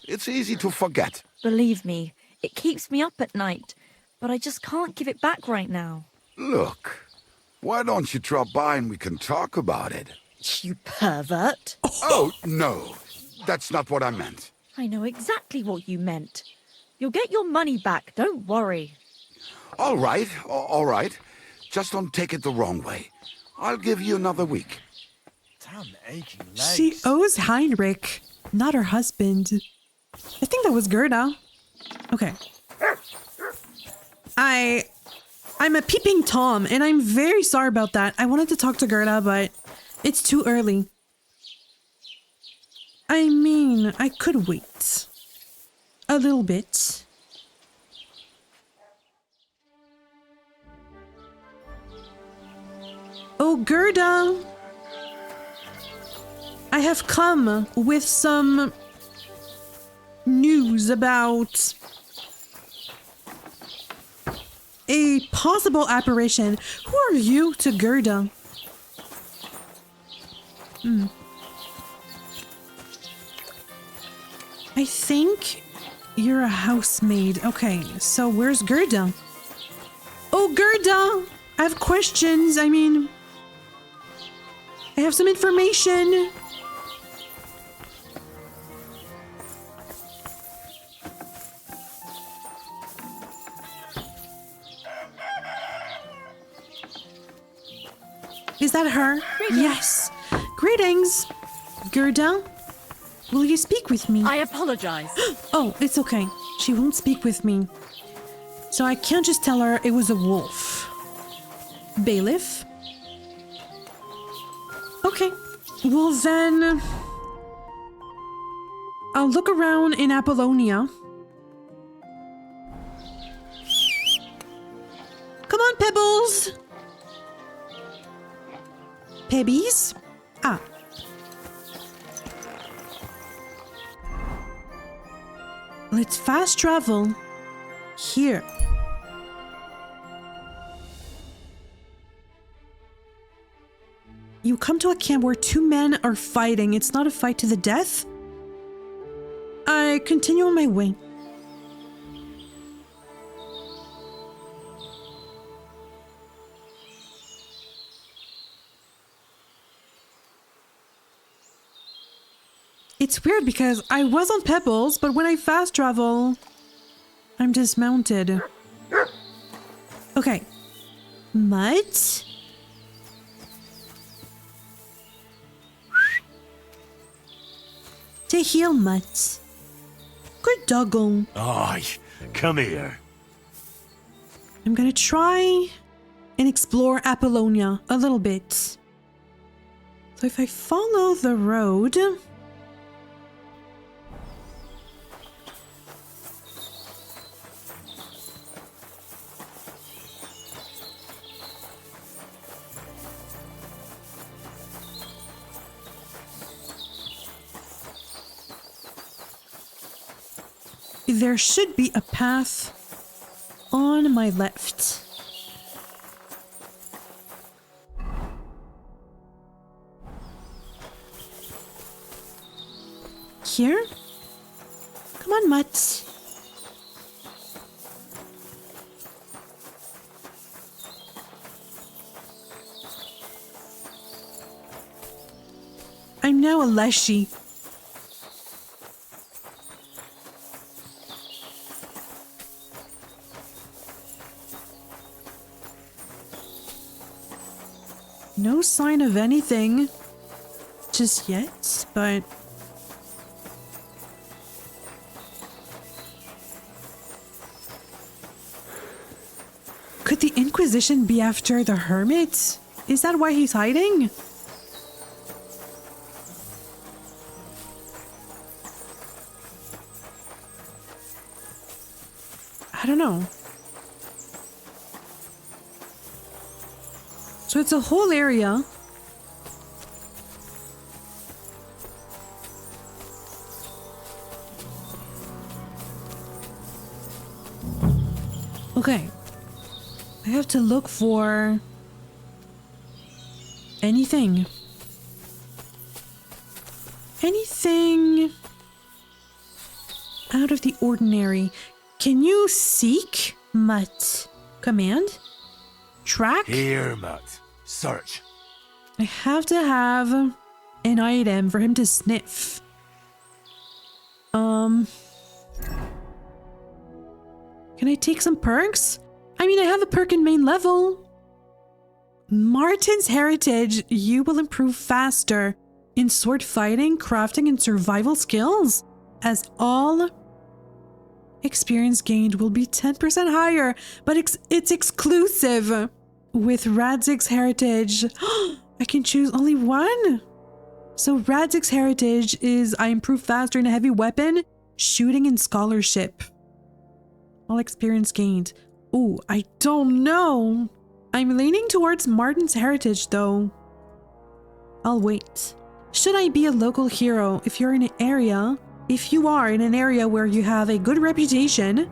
Speaker 12: It's easy to forget.
Speaker 6: Believe me, it keeps me up at night, but I just can't give it back right now.
Speaker 12: Look, why don't you drop by and we can talk about it?
Speaker 6: You pervert.
Speaker 12: Oh, no. That's not what I meant.
Speaker 6: I know exactly what you meant. You'll get your money back, don't worry.
Speaker 12: All right, all right. Just don't take it the wrong way. I'll give you another week.
Speaker 11: Damn aching legs.
Speaker 1: She owes Heinrich, not her husband. I think that was Gerda. Okay. I'm a peeping Tom, and I'm very sorry about that. I wanted to talk to Gerda, but it's too early. I mean, I could wait. A little bit. Oh, Gerda! I have come with some news about a possible apparition. Who are you to Gerda? I think you're a housemaid. Okay, so where's Gerda? Oh, Gerda! I have questions. I mean, I have some information. Is that her? Greetings. Yes. Greetings. Gerda, will you speak with me?
Speaker 7: I apologize.
Speaker 1: Oh, it's okay. She won't speak with me. So I can't just tell her it was a wolf. Bailiff? Okay. Well then, I'll look around in Apollonia. Come on, Pebbles! Pebbies? Ah. Let's fast travel here. You come to a camp where two men are fighting. It's not a fight to the death. I continue on my way. It's weird because I was on Pebbles, but when I fast travel, I'm dismounted. Okay. Mutt? To heal, Mutt. Good struggle.
Speaker 2: Aye, come here.
Speaker 1: I'm gonna try and explore Apollonia a little bit. So if I follow the road... there should be a path on my left. Here? Come on, Mutt. I'm now a Leshy. No sign of anything just yet, but... could the Inquisition be after the Hermit? Is that why he's hiding? I don't know. So it's a whole area. Okay. I have to look for anything. Anything out of the ordinary. Can you seek, Mutt? Command? Track?
Speaker 2: HERMIT. Search.
Speaker 1: I have to have an item for him to sniff. Can I take some perks? I mean, I have a perk in main level. Martin's Heritage. You will improve faster in sword fighting, crafting, and survival skills, as all experience gained will be 10% higher, but it's exclusive. With Radzig's Heritage, I can choose only one. So Radzig's Heritage is I improve faster in a heavy weapon, shooting, and scholarship. All experience gained. Ooh, I don't know. I'm leaning towards Martin's Heritage though. I'll wait. Should I be a local hero if you're in an area? If you are in an area where you have a good reputation,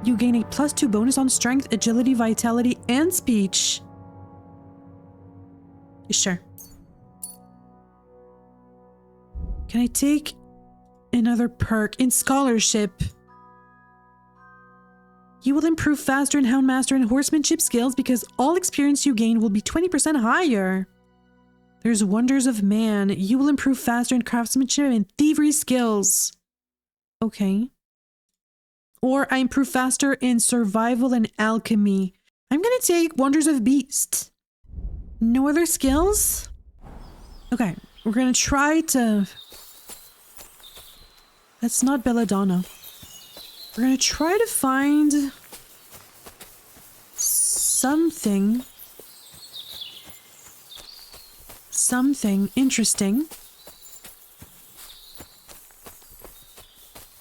Speaker 1: you gain a +2 bonus on strength, agility, vitality, and speech. Sure. Can I take another perk in scholarship? You will improve faster in Houndmaster and Horsemanship skills because all experience you gain will be 20% higher. There's Wonders of Man. You will improve faster in Craftsmanship and Thievery skills. Okay. Or I improve faster in Survival and Alchemy. I'm gonna take Wonders of Beast. No other skills? Okay, we're gonna try to... That's not Belladonna. We're gonna try to find something interesting.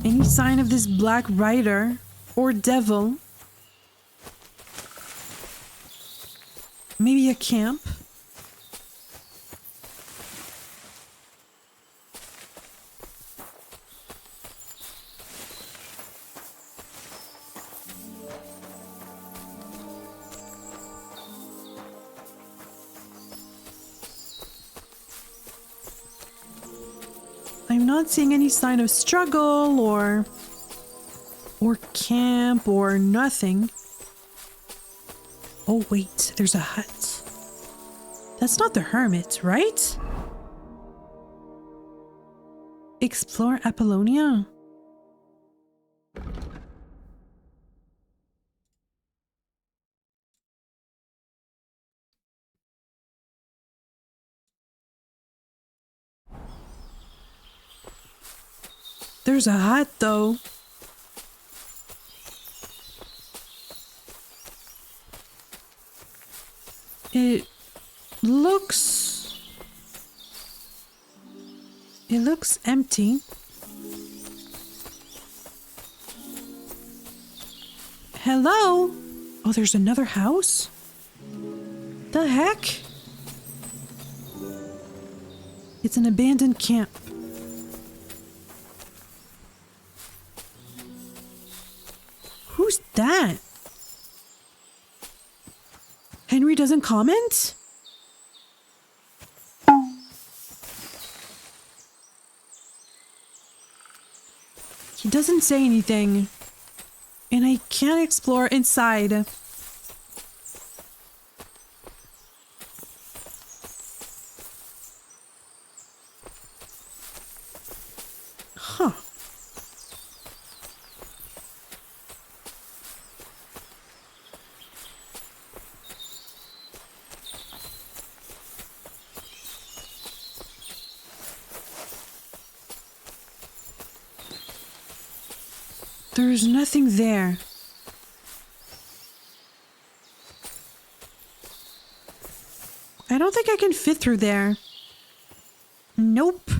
Speaker 1: Any sign of this Black Rider or Devil? Maybe a camp? I'm not seeing any sign of struggle or camp or nothing. Oh wait, there's a hut. That's not the Hermit, right? Explore Apollonia? There's a hut though. looks empty. Hello? Oh, there's another house? The heck? It's an abandoned camp. Who's that? Henry doesn't comment? He doesn't say anything. And I can't explore inside. Huh. There's nothing there. I don't think I can fit through there. Nope.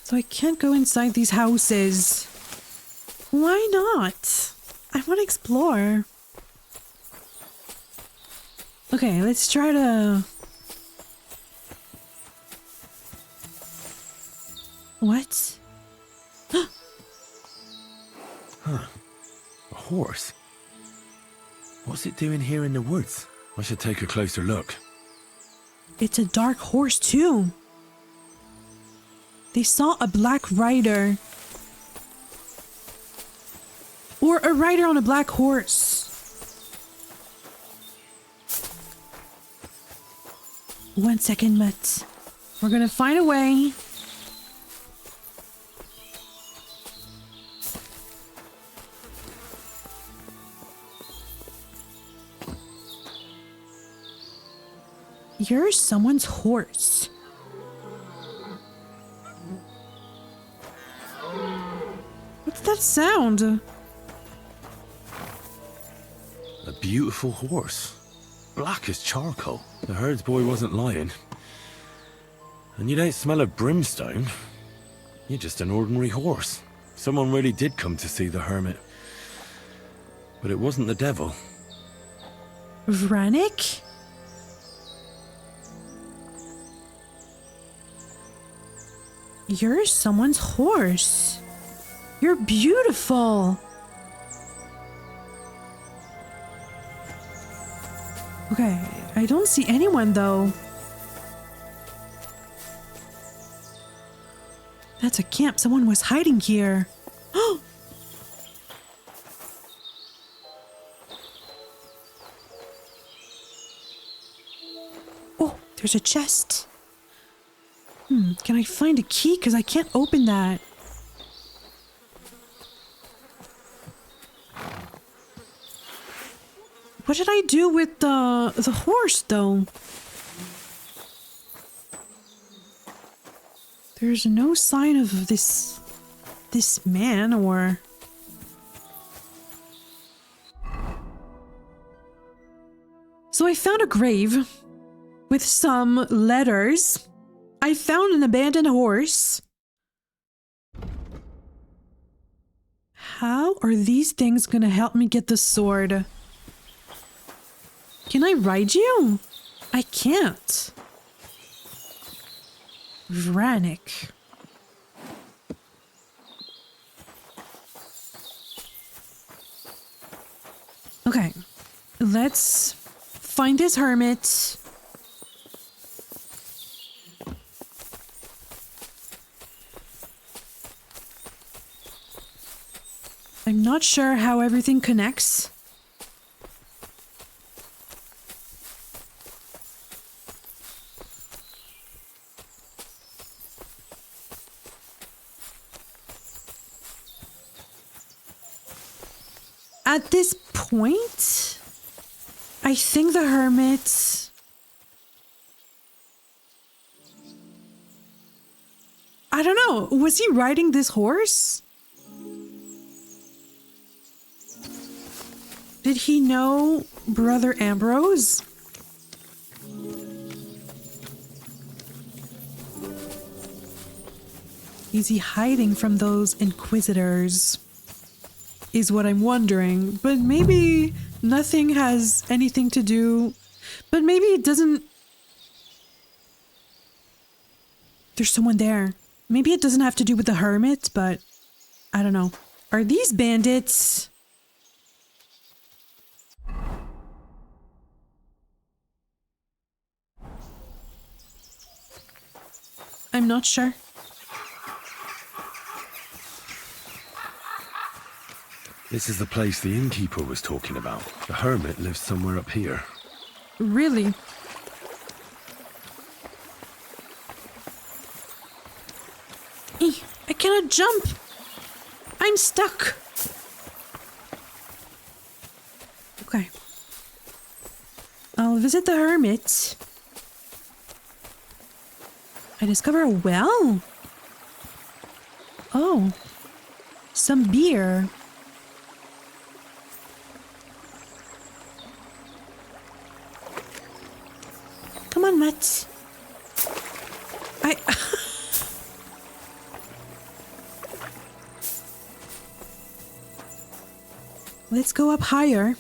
Speaker 1: So I can't go inside these houses. Why not? I want to explore. Okay, let's try to... What?
Speaker 2: Huh. A horse? What's it doing here in the woods? I should take a closer look.
Speaker 1: It's a dark horse, too. They saw a black rider. Or a rider on a black horse. One second, Matt. We're gonna find a way. You're someone's horse. What's that sound?
Speaker 2: A beautiful horse. Black as charcoal. The herds boy wasn't lying. And you don't smell of brimstone. You're just an ordinary horse. Someone really did come to see the hermit. But it wasn't the devil.
Speaker 1: Vranik? You're someone's horse. You're beautiful. Okay, I don't see anyone though. That's a camp. Someone was hiding here. Oh! Oh, there's a chest. Can I find a key? Because I can't open that. What should I do with the horse, though? There's no sign of this man or... So I found a grave with some letters. I found an abandoned horse. How are these things gonna help me get the sword? Can I ride you? I can't. Vranik. Okay, let's find this hermit. I'm not sure how everything connects. At this point, I think the hermit... I don't know. Was he riding this horse? Did he know Brother Ambrose? Is he hiding from those inquisitors? Is what I'm wondering. But maybe nothing has anything to do. But maybe it doesn't. There's someone there. Maybe it doesn't have to do with the hermit, but I don't know. Are these bandits? I'm not sure.
Speaker 2: This is the place the innkeeper was talking about. The hermit lives somewhere up here.
Speaker 1: Really? I cannot jump. I'm stuck. Okay. I'll visit the hermit. I discover a well. Oh. Some beer. Come on, Matt. Let's go up higher.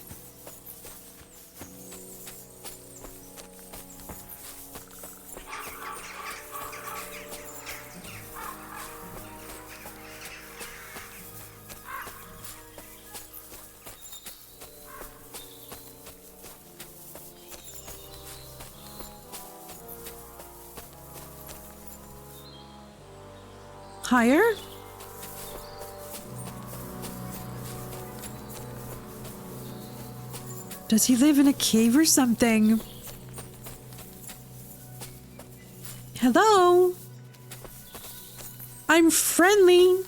Speaker 1: Higher? Does he live in a cave or something? Hello? I'm friendly.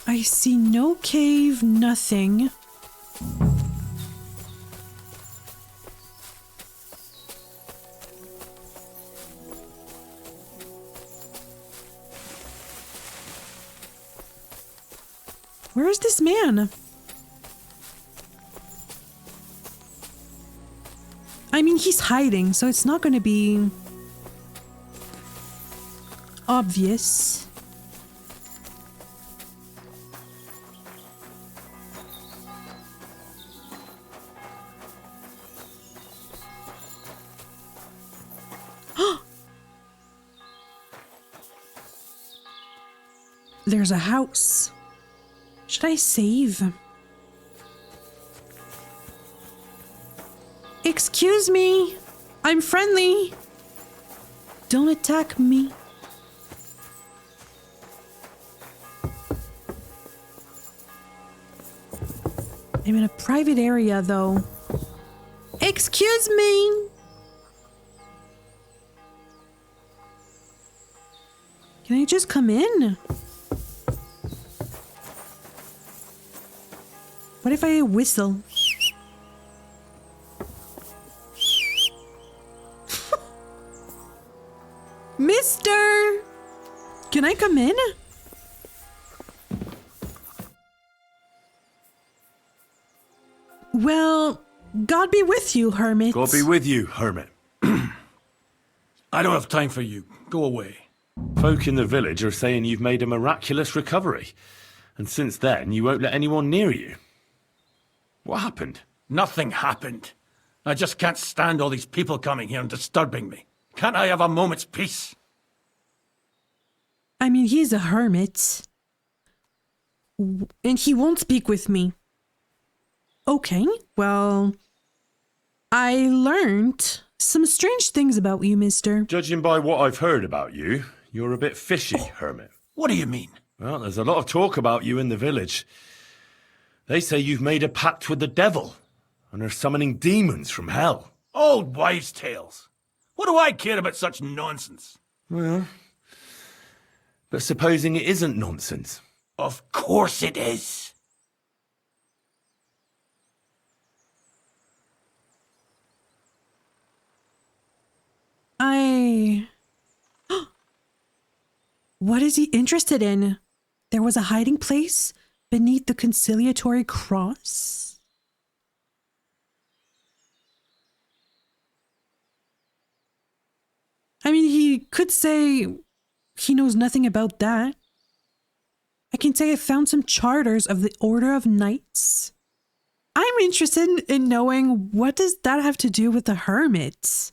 Speaker 1: I see no cave, nothing. Where is this man? I mean, he's hiding, so it's not going to be obvious. There's a house. Should I save? Excuse me. I'm friendly. Don't attack me. I'm in a private area, though. Excuse me. Can I just come in? What if I whistle? Mister! Can I come in? Well, God be with you, hermit.
Speaker 13: God be with you, hermit. I don't have time for you. Go away.
Speaker 2: Folk in the village are saying you've made a miraculous recovery. And since then, you won't let anyone near you. What happened?
Speaker 13: Nothing happened. I just can't stand all these people coming here and disturbing me. Can't I have a moment's peace?
Speaker 1: I mean, he's a hermit. And he won't speak with me. Okay, well, I learned some strange things about you, mister.
Speaker 2: Judging by what I've heard about you, you're a bit fishy, hermit.
Speaker 13: What do you mean?
Speaker 2: Well, there's a lot of talk about you in the village. They say you've made a pact with the devil and are summoning demons from hell.
Speaker 13: Old wives' tales. What do I care about such nonsense?
Speaker 2: Well, but supposing it isn't nonsense.
Speaker 13: Of course it is.
Speaker 1: I... What is he interested in? There was a hiding place beneath the conciliatory cross? I mean, he could say he knows nothing about that. I can say I found some charters of the Order of Knights. I'm interested in knowing, what does that have to do with the hermits?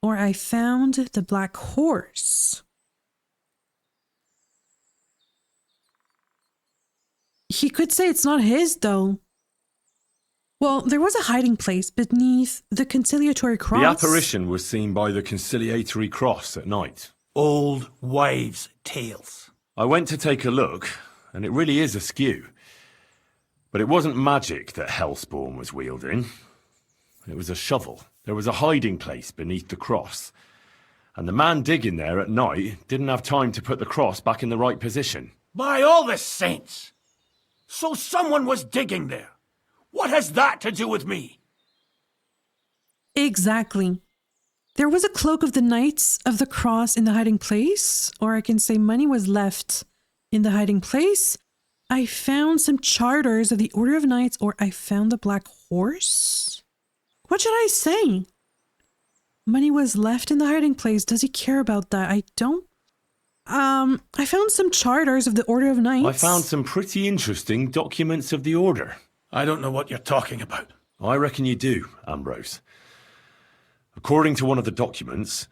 Speaker 1: Or I found the black horse. He could say it's not his, though. Well, there was a hiding place beneath the conciliatory cross.
Speaker 2: The apparition was seen by the conciliatory cross at night.
Speaker 13: Old wives' tales.
Speaker 2: I went to take a look, and it really is askew. But it wasn't magic that Hellspawn was wielding. It was a shovel. There was a hiding place beneath the cross. And the man digging there at night didn't have time to put the cross back in the right position.
Speaker 13: By all the saints! So someone was digging there. What has that to do with me?
Speaker 1: Exactly. There was a cloak of the Knights of the Cross in the hiding place, or I can say money was left in the hiding place. I found some charters of the Order of Knights, or I found the black horse. What should I say? Money was left in the hiding place. Does he care about that? I don't. I found some charters of the Order of Knights.
Speaker 2: I found some pretty interesting documents of the Order.
Speaker 13: I don't know what you're talking about.
Speaker 2: I reckon you do, Ambrose. According to one of the documents,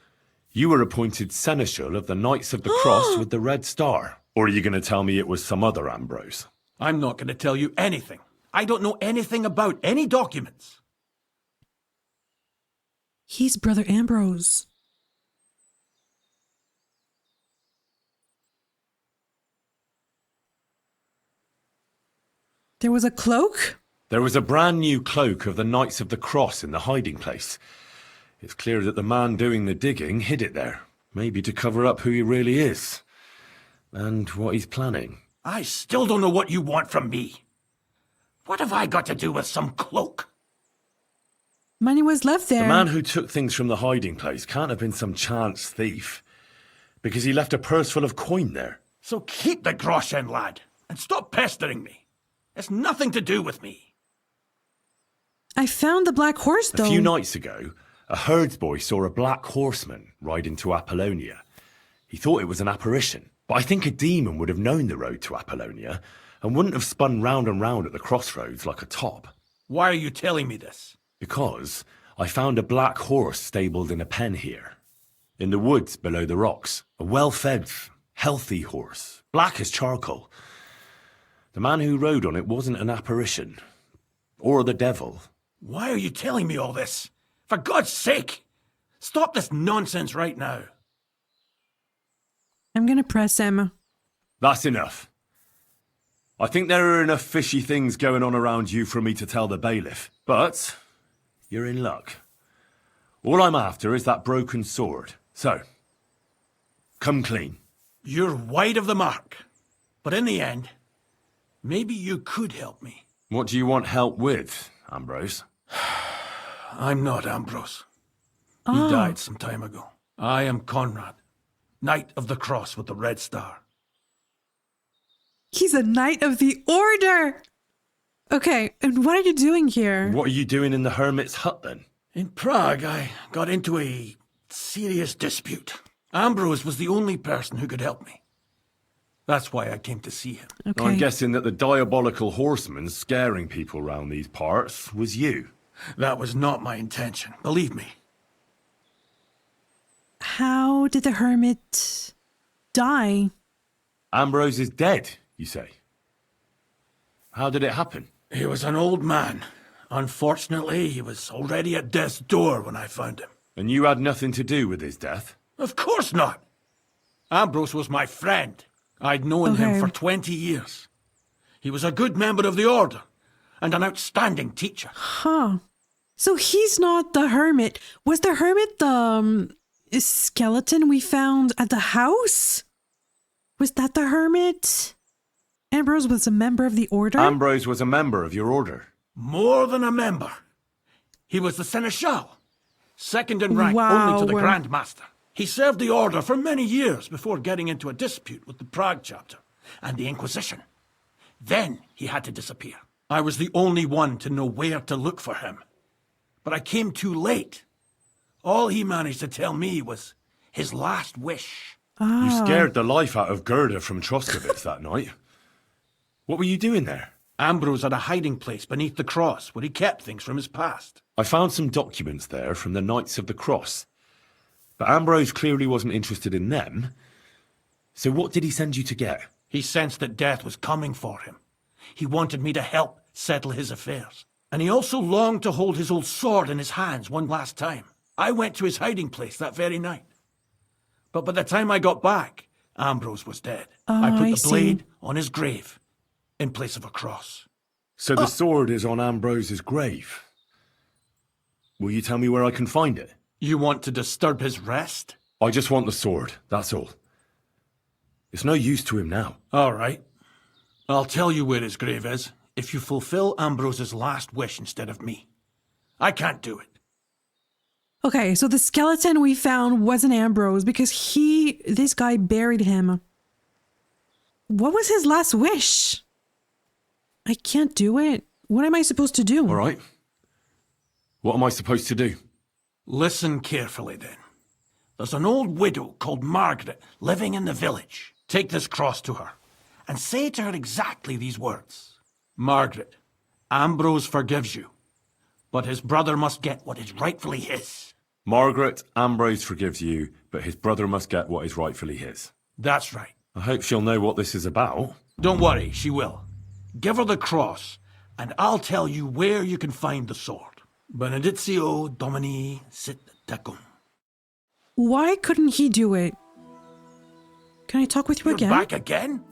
Speaker 2: you were appointed Seneschal of the Knights of the Cross with the Red Star. Or are you going to tell me it was some other Ambrose?
Speaker 13: I'm not going to tell you anything. I don't know anything about any documents.
Speaker 1: He's Brother Ambrose. There was a cloak?
Speaker 2: There was a brand new cloak of the Knights of the Cross in the hiding place. It's clear that the man doing the digging hid it there. Maybe to cover up who he really is. And what he's planning.
Speaker 13: I still don't know what you want from me. What have I got to do with some cloak?
Speaker 1: Money was left there.
Speaker 2: The man who took things from the hiding place can't have been some chance thief. Because he left a purse full of coin there.
Speaker 13: So keep the groschen, lad. And stop pestering me. It's nothing to do with me.
Speaker 1: I found the black horse, though.
Speaker 2: A few nights ago, a herdsboy saw a black horseman ride into Apollonia. He thought it was an apparition, but I think a demon would have known the road to Apollonia and wouldn't have spun round and round at the crossroads like a top.
Speaker 13: Why are you telling me this?
Speaker 2: Because I found a black horse stabled in a pen here. In the woods below the rocks. A well-fed, healthy horse, black as charcoal. The man who rode on it wasn't an apparition. Or the devil.
Speaker 13: Why are you telling me all this? For God's sake! Stop this nonsense right now.
Speaker 1: I'm gonna press him.
Speaker 2: That's enough. I think there are enough fishy things going on around you for me to tell the bailiff. But you're in luck. All I'm after is that broken sword. So, come clean.
Speaker 13: You're wide of the mark. But in the end, maybe you could help me.
Speaker 2: What do you want help with, Ambrose?
Speaker 13: I'm not Ambrose. He died some time ago. I am Conrad, Knight of the Cross with the Red Star.
Speaker 1: He's a Knight of the Order! Okay, and what are you doing here?
Speaker 2: What are you doing in the hermit's hut, then?
Speaker 13: In Prague, I got into a serious dispute. Ambrose was the only person who could help me. That's why I came to see him.
Speaker 1: Okay.
Speaker 2: I'm guessing that the diabolical horseman scaring people round these parts was you.
Speaker 13: That was not my intention, believe me.
Speaker 1: How did the hermit die?
Speaker 2: Ambrose is dead, you say? How did it happen?
Speaker 13: He was an old man. Unfortunately, he was already at death's door when I found him.
Speaker 2: And you had nothing to do with his death?
Speaker 13: Of course not. Ambrose was my friend. I'd known him for 20 years. He was a good member of the Order, and an outstanding teacher.
Speaker 1: Huh. So he's not the hermit. Was the hermit the skeleton we found at the house? Was that the hermit? Ambrose was a member of the Order?
Speaker 2: Ambrose was a member of your Order.
Speaker 13: More than a member. He was the Seneschal. Second in rank only to the Grand Master. He served the order for many years before getting into a dispute with the Prague chapter and the Inquisition. Then he had to disappear. I was the only one to know where to look for him. But I came too late. All he managed to tell me was his last wish.
Speaker 2: You scared the life out of Gerda from Troskowitz that night. What were you doing there?
Speaker 13: Ambrose had a hiding place beneath the cross where he kept things from his past.
Speaker 2: I found some documents there from the Knights of the Cross. But Ambrose clearly wasn't interested in them. So what did he send you to get?
Speaker 13: He sensed that death was coming for him. He wanted me to help settle his affairs. And he also longed to hold his old sword in his hands one last time. I went to his hiding place that very night. But by the time I got back, Ambrose was dead. I put the blade on his grave in place of a cross.
Speaker 2: So the sword is on Ambrose's grave. Will you tell me where I can find it?
Speaker 13: You want to disturb his rest?
Speaker 2: I just want the sword, that's all. It's no use to him now.
Speaker 13: All right. I'll tell you where his grave is if you fulfill Ambrose's last wish instead of me. I can't do it.
Speaker 1: Okay, so the skeleton we found wasn't Ambrose because this guy buried him. What was his last wish? I can't do it. What am I supposed to do?
Speaker 2: All right. What am I supposed to do?
Speaker 13: Listen carefully then. There's an old widow called Margaret living in the village. Take this cross to her and say to her exactly these words. Margaret, Ambrose forgives you, but his brother must get what is rightfully his.
Speaker 2: Margaret, Ambrose forgives you, but his brother must get what is rightfully his.
Speaker 13: That's right.
Speaker 2: I hope she'll know what this is about.
Speaker 13: Don't worry, she will. Give her the cross, and I'll tell you where you can find the sword. Benedictio Domini sit tecum.
Speaker 1: Why couldn't he do it? Can I talk with you again?
Speaker 13: You're back again?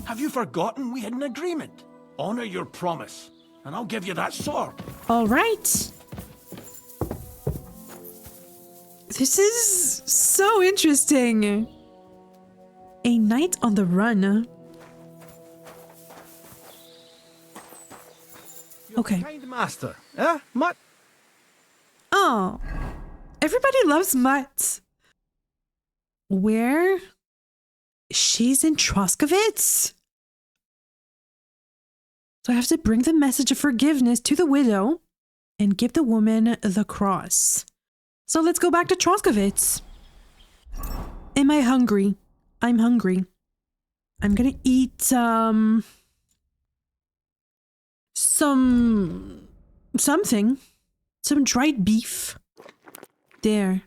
Speaker 13: Have you forgotten we had an agreement? Honor your promise, and I'll give you that sword.
Speaker 1: All right. This is so interesting. A knight on the run. Okay.
Speaker 14: Kind master, eh, Mutt?
Speaker 1: Oh, everybody loves Mutt. Where? She's in Troskowitz? So I have to bring the message of forgiveness to the widow and give the woman the cross. So let's go back to Troskowitz. Am I hungry? I'm hungry. I'm gonna eat something. Some dried beef. There.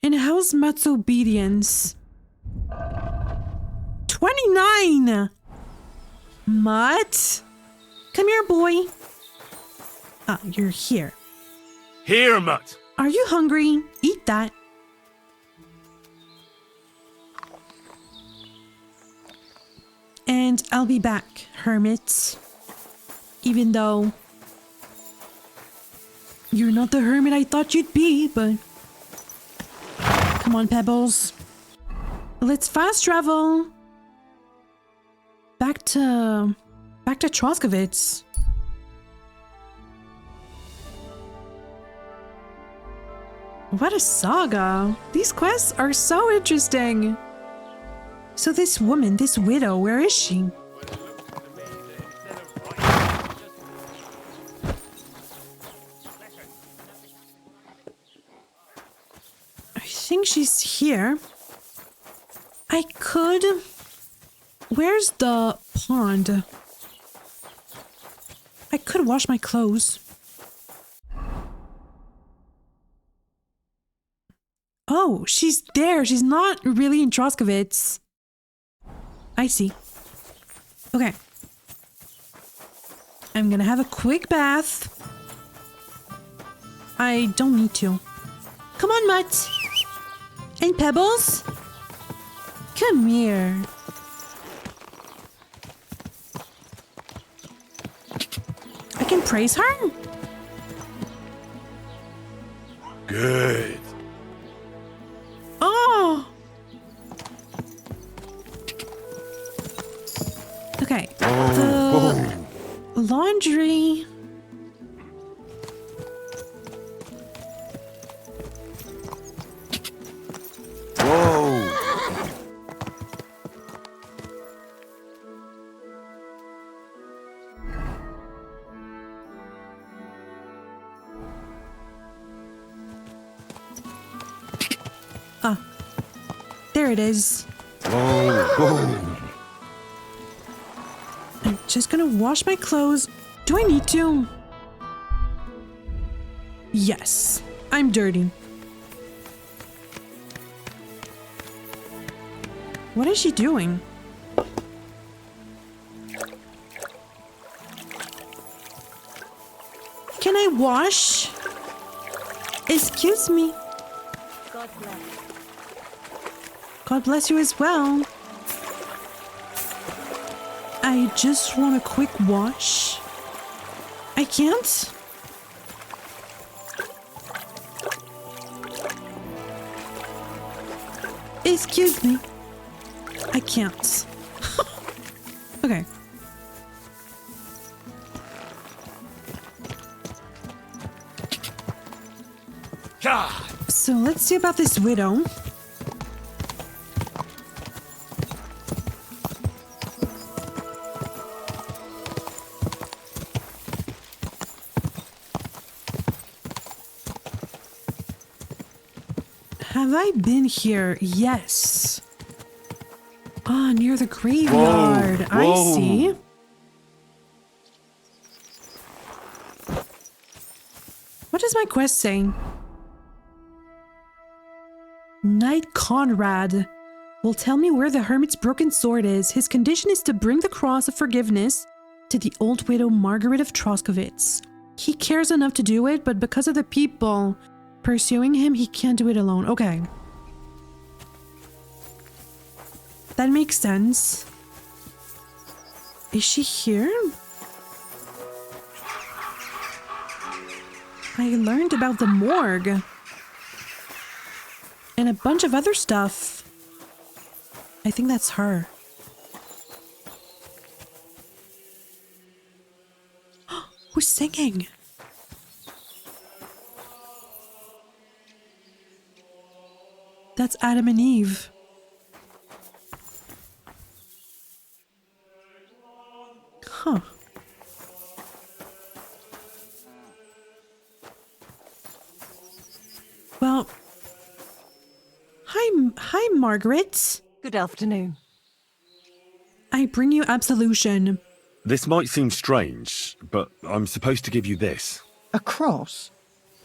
Speaker 1: And how's Mutt's obedience? 29! Mutt? Come here, boy. Ah, you're here.
Speaker 2: Here, Mutt!
Speaker 1: Are you hungry? Eat that. And I'll be back, hermit. Even though you're not the hermit I thought you'd be, but come on, Pebbles. Let's fast travel back to Troskowitz. What a saga. These quests are so interesting. So this woman, this widow, where is she? I think she's here. I could... Where's the pond? I could wash my clothes. Oh, she's there. She's not really in Troskowitz. I see. Okay. I'm gonna have a quick bath. I don't need to. Come on, Mutt. And Pebbles? Come here. I can praise her?
Speaker 2: Good.
Speaker 1: Oh! Okay. The laundry. There it is.
Speaker 2: Whoa, whoa.
Speaker 1: I'm just gonna wash my clothes. Do I need to? Yes, I'm dirty. What is she doing? Can I wash? Excuse me.
Speaker 6: God bless.
Speaker 1: God bless you as well. I just want a quick wash. I can't? Excuse me. I can't. Okay. So let's see about this widow. Have I been here? Yes. Ah, near the graveyard.
Speaker 2: Whoa, whoa.
Speaker 1: I see. What is my quest saying? Knight Conrad will tell me where the hermit's broken sword is. His condition is to bring the cross of forgiveness to the old widow Margaret of Troskowitz. He cares enough to do it, but because of the people pursuing him, he can't do it alone. Okay. That makes sense. Is she here? I learned about the morgue. And a bunch of other stuff. I think that's her. Who's singing? That's Adam and Eve. Huh. Well, hi, Margaret.
Speaker 6: Good afternoon.
Speaker 1: I bring you absolution.
Speaker 2: This might seem strange, but I'm supposed to give you this.
Speaker 15: A cross?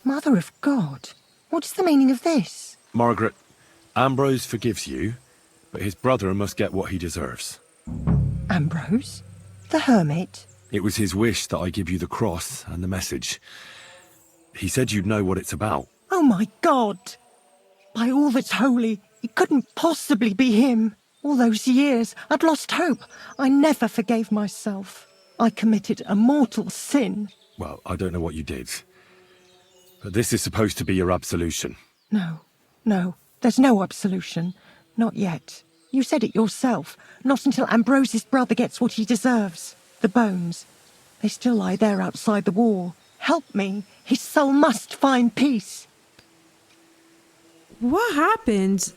Speaker 15: Mother of God, what is the meaning of this?
Speaker 2: Margaret, Ambrose forgives you, but his brother must get what he deserves.
Speaker 15: Ambrose? The hermit?
Speaker 2: It was his wish that I give you the cross and the message. He said you'd know what it's about.
Speaker 15: Oh my God! By all that's holy, it couldn't possibly be him. All those years, I'd lost hope. I never forgave myself. I committed a mortal sin.
Speaker 2: Well, I don't know what you did. But this is supposed to be your absolution.
Speaker 15: No, there's no absolution. Not yet. You said it yourself. Not until Ambrose's brother gets what he deserves. The bones. They still lie there outside the wall. Help me. His soul must find peace.
Speaker 1: What happened?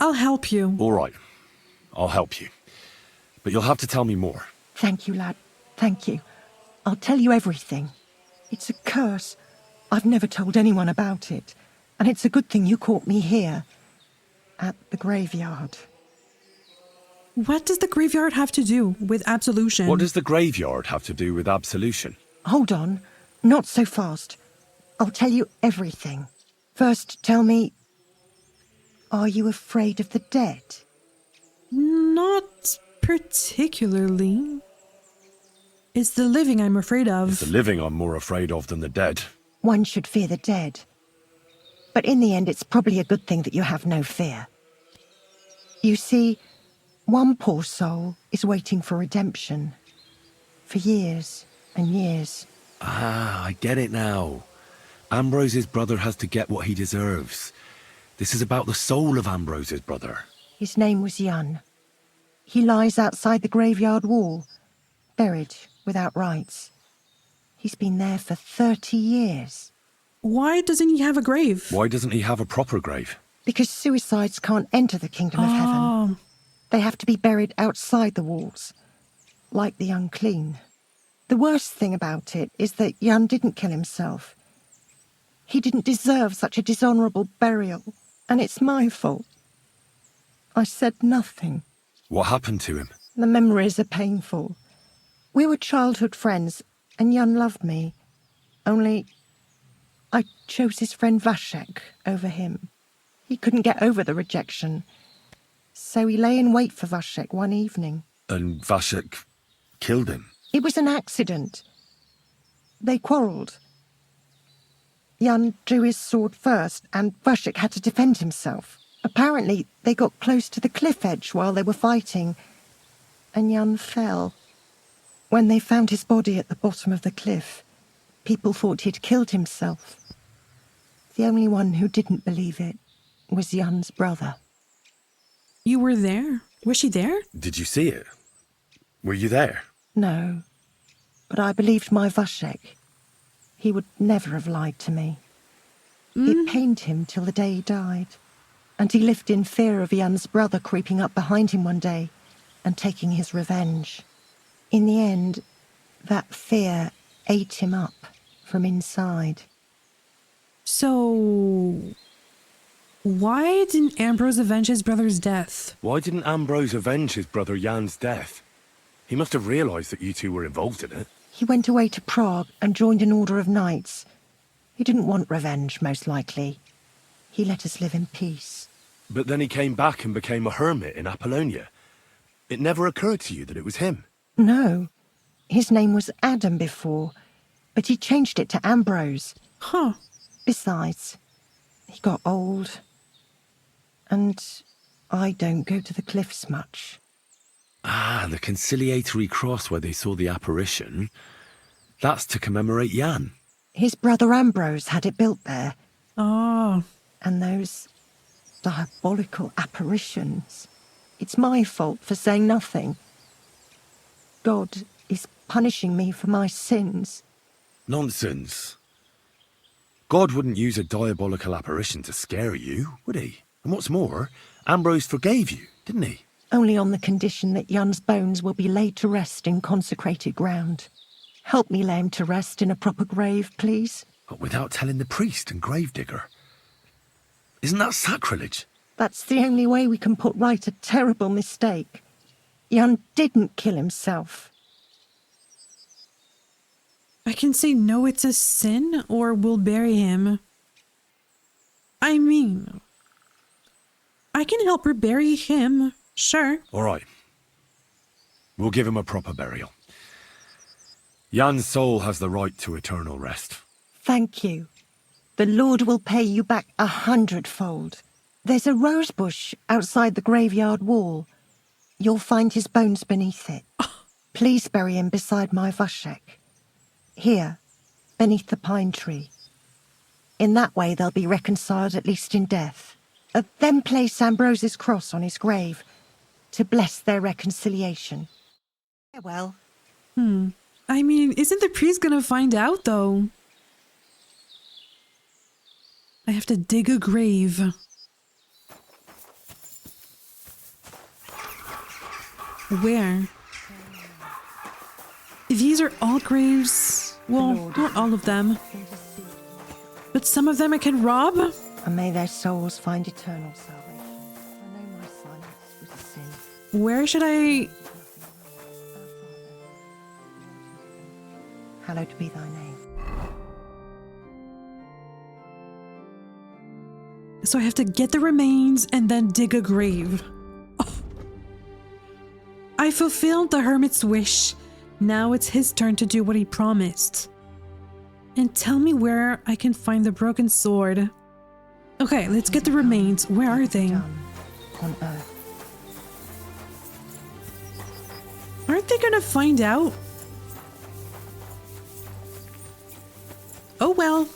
Speaker 1: I'll help you.
Speaker 2: All right. I'll help you. But you'll have to tell me more.
Speaker 15: Thank you, lad. Thank you. I'll tell you everything. It's a curse. I've never told anyone about it. And it's a good thing you caught me here. At the graveyard.
Speaker 1: What does the graveyard have to do with absolution?
Speaker 2: What does the graveyard have to do with absolution?
Speaker 15: Hold on. Not so fast. I'll tell you everything. First, tell me, are you afraid of the dead?
Speaker 1: Not particularly. It's the living I'm afraid of.
Speaker 2: It's the living I'm more afraid of than the dead.
Speaker 15: One should fear the dead. But in the end, it's probably a good thing that you have no fear. You see, one poor soul is waiting for redemption. For years and years.
Speaker 2: Ah, I get it now. Ambrose's brother has to get what he deserves. This is about the soul of Ambrose's brother.
Speaker 15: His name was Jan. He lies outside the graveyard wall, buried without rites. He's been there for 30 years.
Speaker 1: Why doesn't he have a grave?
Speaker 2: Why doesn't he have a proper grave?
Speaker 15: Because suicides can't enter the kingdom of heaven. They have to be buried outside the walls, like the unclean. The worst thing about it is that Jan didn't kill himself. He didn't deserve such a dishonourable burial. And it's my fault. I said nothing.
Speaker 2: What happened to him?
Speaker 15: The memories are painful. We were childhood friends, and Jan loved me. Only I chose his friend Vashek over him. He couldn't get over the rejection. So he lay in wait for Vashek one evening.
Speaker 2: And Vashek killed him?
Speaker 15: It was an accident. They quarrelled. Jan drew his sword first, and Vashek had to defend himself. Apparently, they got close to the cliff edge while they were fighting, and Jan fell. When they found his body at the bottom of the cliff, people thought he'd killed himself. The only one who didn't believe it was Jan's brother.
Speaker 1: You were there? Was she there?
Speaker 2: Did you see it? Were you there?
Speaker 15: No, but I believed my Vashek. He would never have lied to me. It pained him till the day he died, and he lived in fear of Jan's brother creeping up behind him one day and taking his revenge. In the end, that fear ate him up from inside.
Speaker 1: So, why didn't Ambrose avenge his brother's death?
Speaker 2: Why didn't Ambrose avenge his brother Jan's death? He must have realised that you two were involved in it.
Speaker 15: He went away to Prague and joined an order of knights. He didn't want revenge, most likely. He let us live in peace.
Speaker 2: But then he came back and became a hermit in Apollonia. It never occurred to you that it was him?
Speaker 15: No. His name was Adam before, but he changed it to Ambrose.
Speaker 1: Huh.
Speaker 15: Besides, he got old. And I don't go to the cliffs much.
Speaker 2: Ah, the conciliatory cross where they saw the apparition. That's to commemorate Jan.
Speaker 15: His brother Ambrose had it built there.
Speaker 1: Oh.
Speaker 15: And those diabolical apparitions. It's my fault for saying nothing. God is punishing me for my sins.
Speaker 2: Nonsense. God wouldn't use a diabolical apparition to scare you, would he? And what's more, Ambrose forgave you, didn't he?
Speaker 15: Only on the condition that Jan's bones will be laid to rest in consecrated ground. Help me lay him to rest in a proper grave, please.
Speaker 2: But without telling the priest and gravedigger. Isn't that sacrilege?
Speaker 15: That's the only way we can put right a terrible mistake. Jan didn't kill himself.
Speaker 1: I can say no, it's a sin, or we'll bury him. I mean, I can help her bury him, sure.
Speaker 2: All right. We'll give him a proper burial. Jan's soul has the right to eternal rest.
Speaker 15: Thank you. The Lord will pay you back 100-fold. There's a rose bush outside the graveyard wall. You'll find his bones beneath it. Please bury him beside my Vashek. Here, beneath the pine tree. In that way they'll be reconciled, at least in death. Then place Ambrose's cross on his grave to bless their reconciliation. Farewell.
Speaker 1: I mean, isn't the priest gonna find out, though? I have to dig a grave. Where? These are all graves. Well, not all of them. But some of them I can rob?
Speaker 15: And may their souls find eternal salvation. I know my silence was a sin.
Speaker 1: Where should I...
Speaker 15: Hallowed be thy name.
Speaker 1: So I have to get the remains and then dig a grave. Oh. I fulfilled the hermit's wish. Now it's his turn to do what he promised. And tell me where I can find the broken sword. Okay, let's get the remains. Where are they?
Speaker 15: On earth.
Speaker 1: Aren't they gonna find out? Oh well.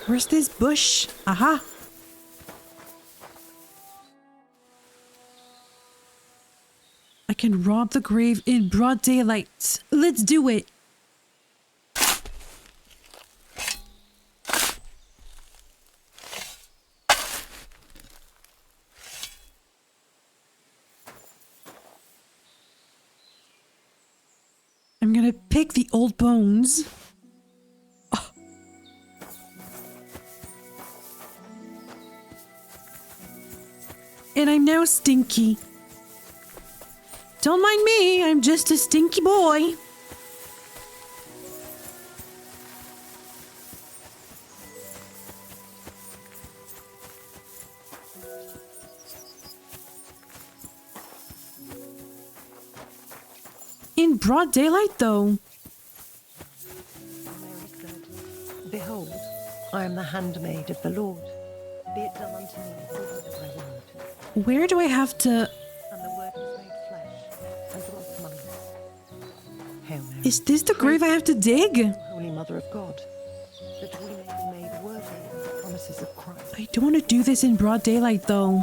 Speaker 1: Where's this bush? Aha! I can rob the grave in broad daylight. Let's do it! I'm gonna pick the old bones. Oh. And I'm now stinky. Don't mind me, I'm just a stinky boy. In broad daylight, though.
Speaker 15: Mary said, Behold, I am the handmaid of the Lord. Be it done unto me according to thy word.
Speaker 1: Where do I have to...
Speaker 15: And the word was made flesh and dwelt among us. Hail Mary.
Speaker 1: Is this the grave I have to dig?
Speaker 15: Holy Mother of God, that we may be made worthy of the promises of Christ.
Speaker 1: I don't want to do this in broad daylight, though.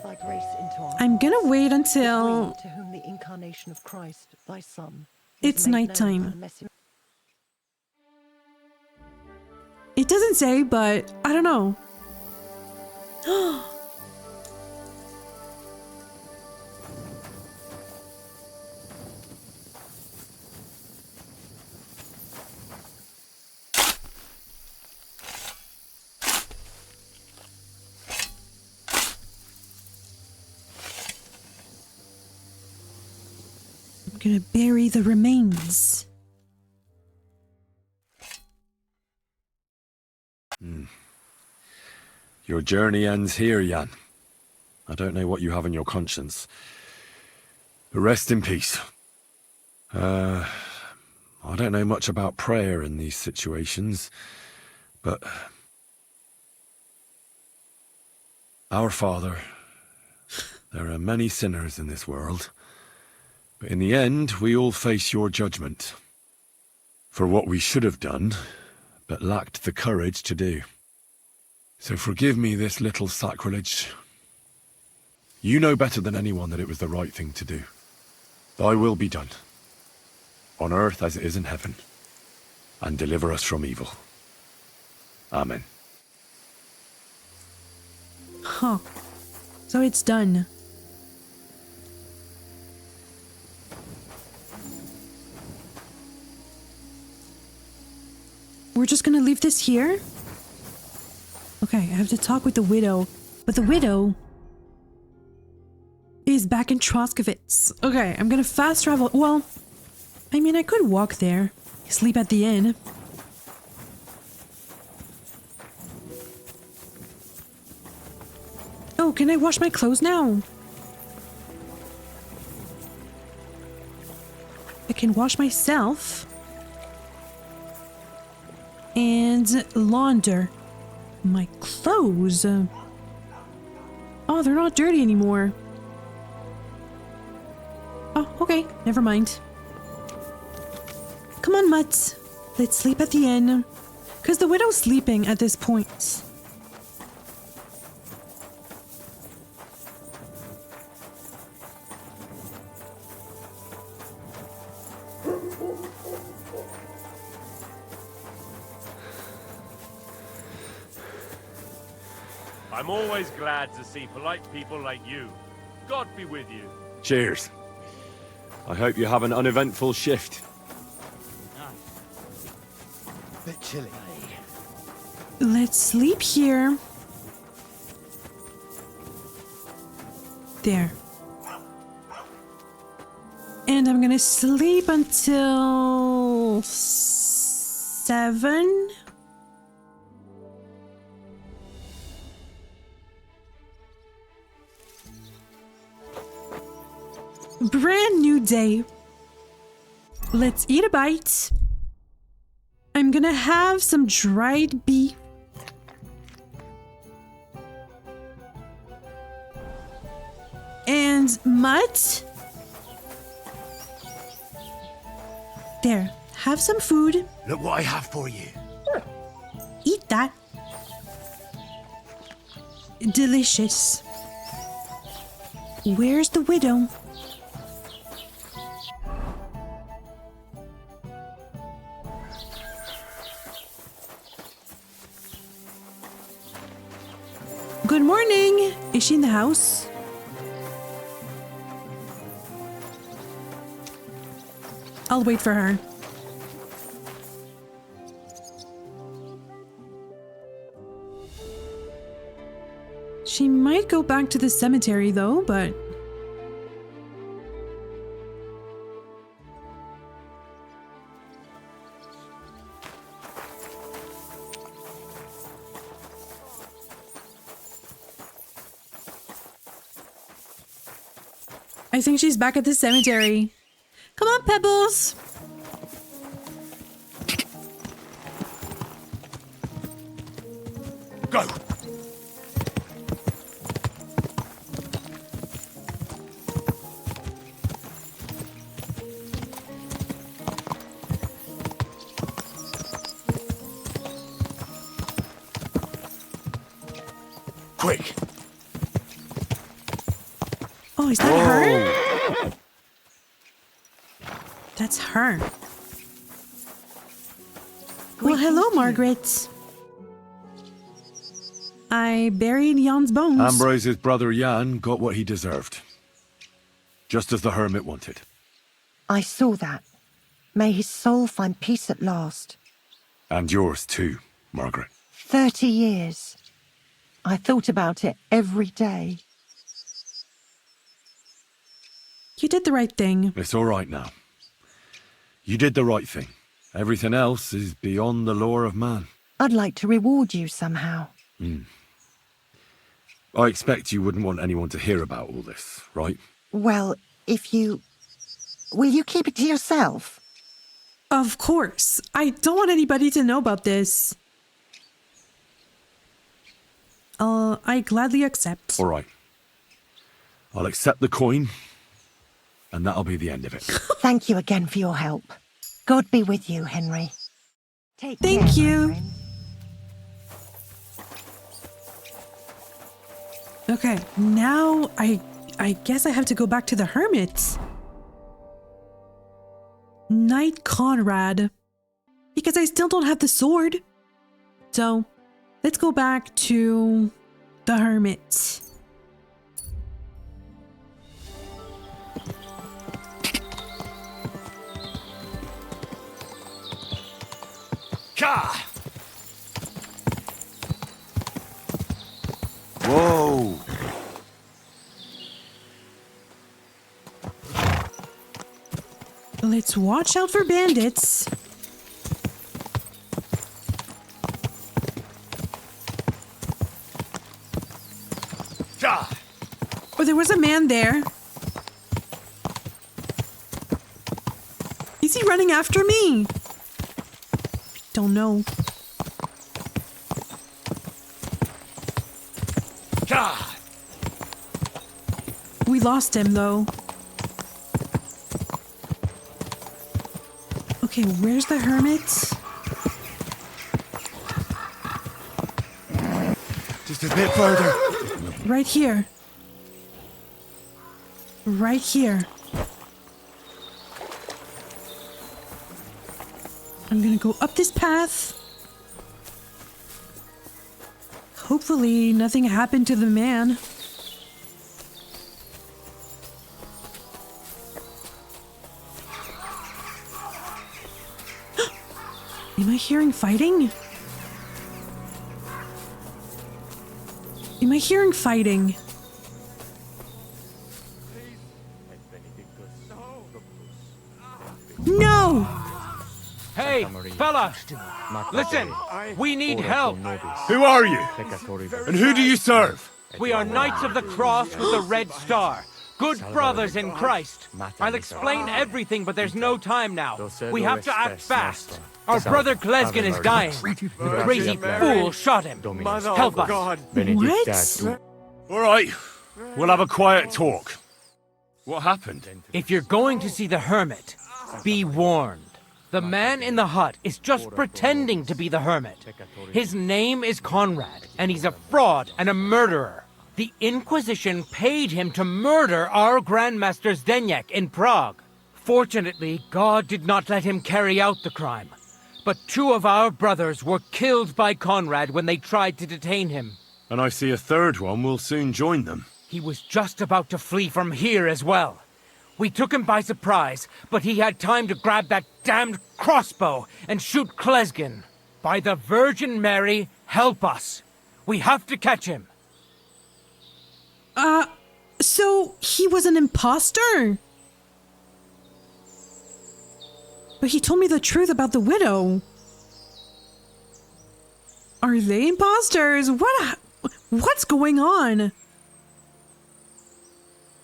Speaker 15: Thy grace into our
Speaker 1: I'm gonna wait
Speaker 15: hearts,
Speaker 1: until...
Speaker 15: that we, to whom the incarnation of Christ, thy Son,
Speaker 1: It's
Speaker 15: is made known
Speaker 1: nighttime.
Speaker 15: by the message.
Speaker 1: It doesn't say, but I don't know. I'm gonna bury the remains.
Speaker 2: Your journey ends here, Jan. I don't know what you have in your conscience. But rest in peace. I don't know much about prayer in these situations, but... Our Father, there are many sinners in this world, but in the end, we all face your judgment for what we should have done, but lacked the courage to do. So forgive me this little sacrilege. You know better than anyone that it was the right thing to do. Thy will be done, on earth as it is in heaven, and deliver us from evil. Amen.
Speaker 1: Huh. So it's done. We're just gonna leave this here? Okay, I have to talk with the widow. But the widow is back in Troskowitz. Okay, I'm gonna fast travel. Well, I mean, I could walk there. Sleep at the inn. Oh, can I wash my clothes now? I can wash myself. And launder my clothes. Oh, they're not dirty anymore. Oh, okay, never mind. Come on, Mutt. Let's sleep at the inn. Because the widow's sleeping at this point.
Speaker 16: I'm always glad to see polite people like you. God be with you.
Speaker 2: Cheers. I hope you have an uneventful shift.
Speaker 11: Bit chilly.
Speaker 1: Let's sleep here. There. And I'm gonna sleep until 7. Brand new day. Let's eat a bite. I'm gonna have some dried beef. And mutt. There, have some food.
Speaker 11: Look what I have for you.
Speaker 1: Eat that. Delicious. Where's the widow? Good morning. Is she in the house? I'll wait for her. She might go back to the cemetery though, but... I think she's back at the cemetery. Come on, Pebbles!
Speaker 12: Go! Quick!
Speaker 1: Oh, is that her? That's her. Well, hello, Margaret. I buried Jan's bones.
Speaker 2: Ambrose's brother Jan got what he deserved. Just as the hermit wanted.
Speaker 15: I saw that. May his soul find peace at last.
Speaker 2: And yours too, Margaret.
Speaker 15: 30 years. I thought about it every day.
Speaker 1: You did the right thing.
Speaker 2: It's all right now. You did the right thing. Everything else is beyond the law of man.
Speaker 15: I'd like to reward you somehow.
Speaker 2: I expect you wouldn't want anyone to hear about all this, right?
Speaker 15: Well, if you... Will you keep it to yourself?
Speaker 1: Of course. I don't want anybody to know about this. I gladly accept.
Speaker 2: All right. I'll accept the coin, and that'll be the end of it.
Speaker 15: Thank you again for your help. God be with you, Henry. Take care,
Speaker 1: Thank you.
Speaker 15: my friend.
Speaker 1: Okay, now I guess I have to go back to the hermit. Knight Conrad. Because I still don't have the sword. So, let's go back to the hermit.
Speaker 12: Ka! Whoa!
Speaker 1: Let's watch out for bandits.
Speaker 12: Ka!
Speaker 1: Oh, there was a man there. Is he running after me? I don't know.
Speaker 12: Ka!
Speaker 1: We lost him, though. Okay, where's the hermit?
Speaker 12: Just a bit further.
Speaker 1: Right here. Right here. I'm gonna go up this path. Hopefully nothing happened to the man. Am I hearing fighting? Am I hearing fighting? No!
Speaker 16: Hey, fella! Listen, we need help.
Speaker 2: Who are you? And who do you serve?
Speaker 16: We are Knights of the Cross with the Red Star. Good brothers in Christ. I'll explain everything, but there's no time now. We have to act fast. Our brother Glesgan is dying. The crazy fool shot him. Help us.
Speaker 1: What?
Speaker 2: All right. We'll have a quiet talk. What happened?
Speaker 16: If you're going to see the hermit, be warned. The man in the hut is just pretending to be the hermit. His name is Conrad, and he's a fraud and a murderer. The Inquisition paid him to murder our Grandmaster Zdeněk in Prague. Fortunately, God did not let him carry out the crime. But 2 of our brothers were killed by Conrad when they tried to detain him.
Speaker 2: And I see a third one will soon join them.
Speaker 16: He was just about to flee from here as well. We took him by surprise, but he had time to grab that damned crossbow and shoot Klesgin. By the Virgin Mary, help us. We have to catch him.
Speaker 1: So he was an imposter? But he told me the truth about the widow. Are they imposters? What's going on?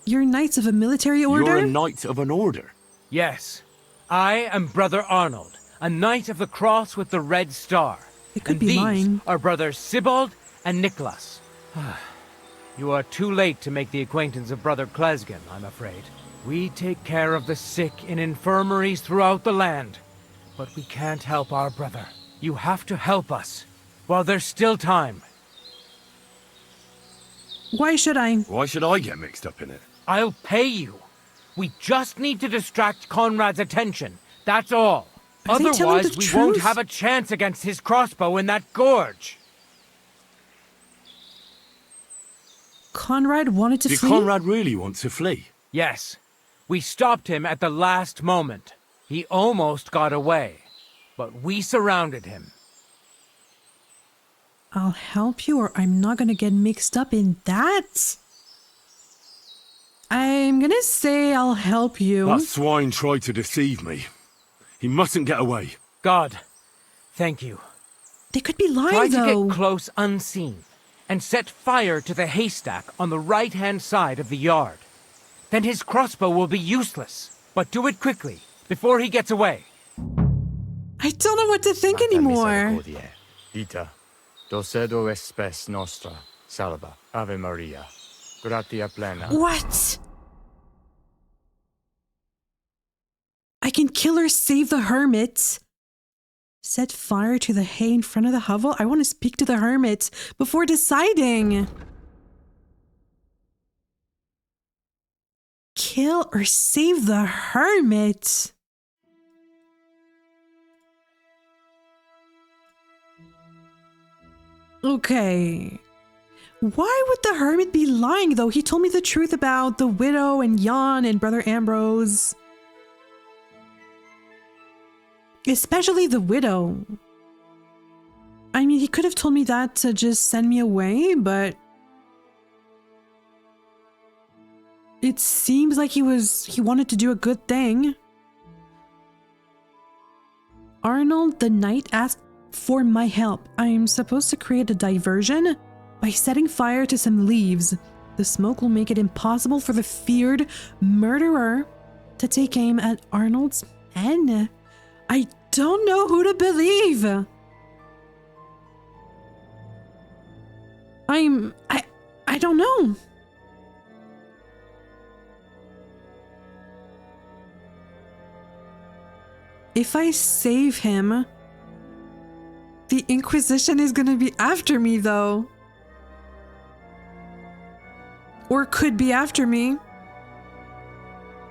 Speaker 1: You're knights of a military order?
Speaker 2: You're a knight of an order?
Speaker 16: Yes. I am Brother Arnold, a knight of the cross with the red star.
Speaker 1: It could
Speaker 16: and
Speaker 1: be
Speaker 16: these
Speaker 1: mine.
Speaker 16: are brothers Sibald and Nicholas. You are too late to make the acquaintance of Brother Klesgin, I'm afraid. We take care of the sick in infirmaries throughout the land. But we can't help our brother. You have to help us, while there's still time.
Speaker 1: Why should I?
Speaker 2: Why should I get mixed up in it?
Speaker 16: I'll pay you. We just need to distract Conrad's attention. That's all.
Speaker 1: Are they telling
Speaker 16: Otherwise,
Speaker 1: the
Speaker 16: we
Speaker 1: truth?
Speaker 16: won't have a chance against his crossbow in that gorge.
Speaker 1: Conrad wanted to
Speaker 2: Did
Speaker 1: flee?
Speaker 2: Conrad really want to flee?
Speaker 16: Yes. We stopped him at the last moment. He almost got away, but we surrounded him.
Speaker 1: I'll help you, or I'm not gonna get mixed up in that. I'm gonna say I'll help you.
Speaker 2: That swine tried to deceive me. He mustn't get away.
Speaker 16: God, thank you.
Speaker 1: They could be lying,
Speaker 16: Try
Speaker 1: though.
Speaker 16: to get close unseen, and set fire to the haystack on the right-hand side of the yard. Then his crossbow will be useless. But do it quickly, before he gets away.
Speaker 1: I don't know what to think anymore.
Speaker 14: Ita, docedo es spes nostra, salva, Ave Maria, gratia plena.
Speaker 1: What? I can kill or save the hermit. Set fire to the hay in front of the hovel? I want to speak to the hermit before deciding. Kill or save the hermit? Okay. Why would the hermit be lying, though? He told me the truth about the widow and Jan and Brother Ambrose. Especially the widow. I mean, he could have told me that to just send me away, but it seems like he wanted to do a good thing. Arnold the Knight asked for my help. I'm supposed to create a diversion by setting fire to some leaves. The smoke will make it impossible for the feared murderer to take aim at Arnold's men. I don't know who to believe. I don't know. If I save him, the Inquisition is gonna be after me, though. Or could be after me.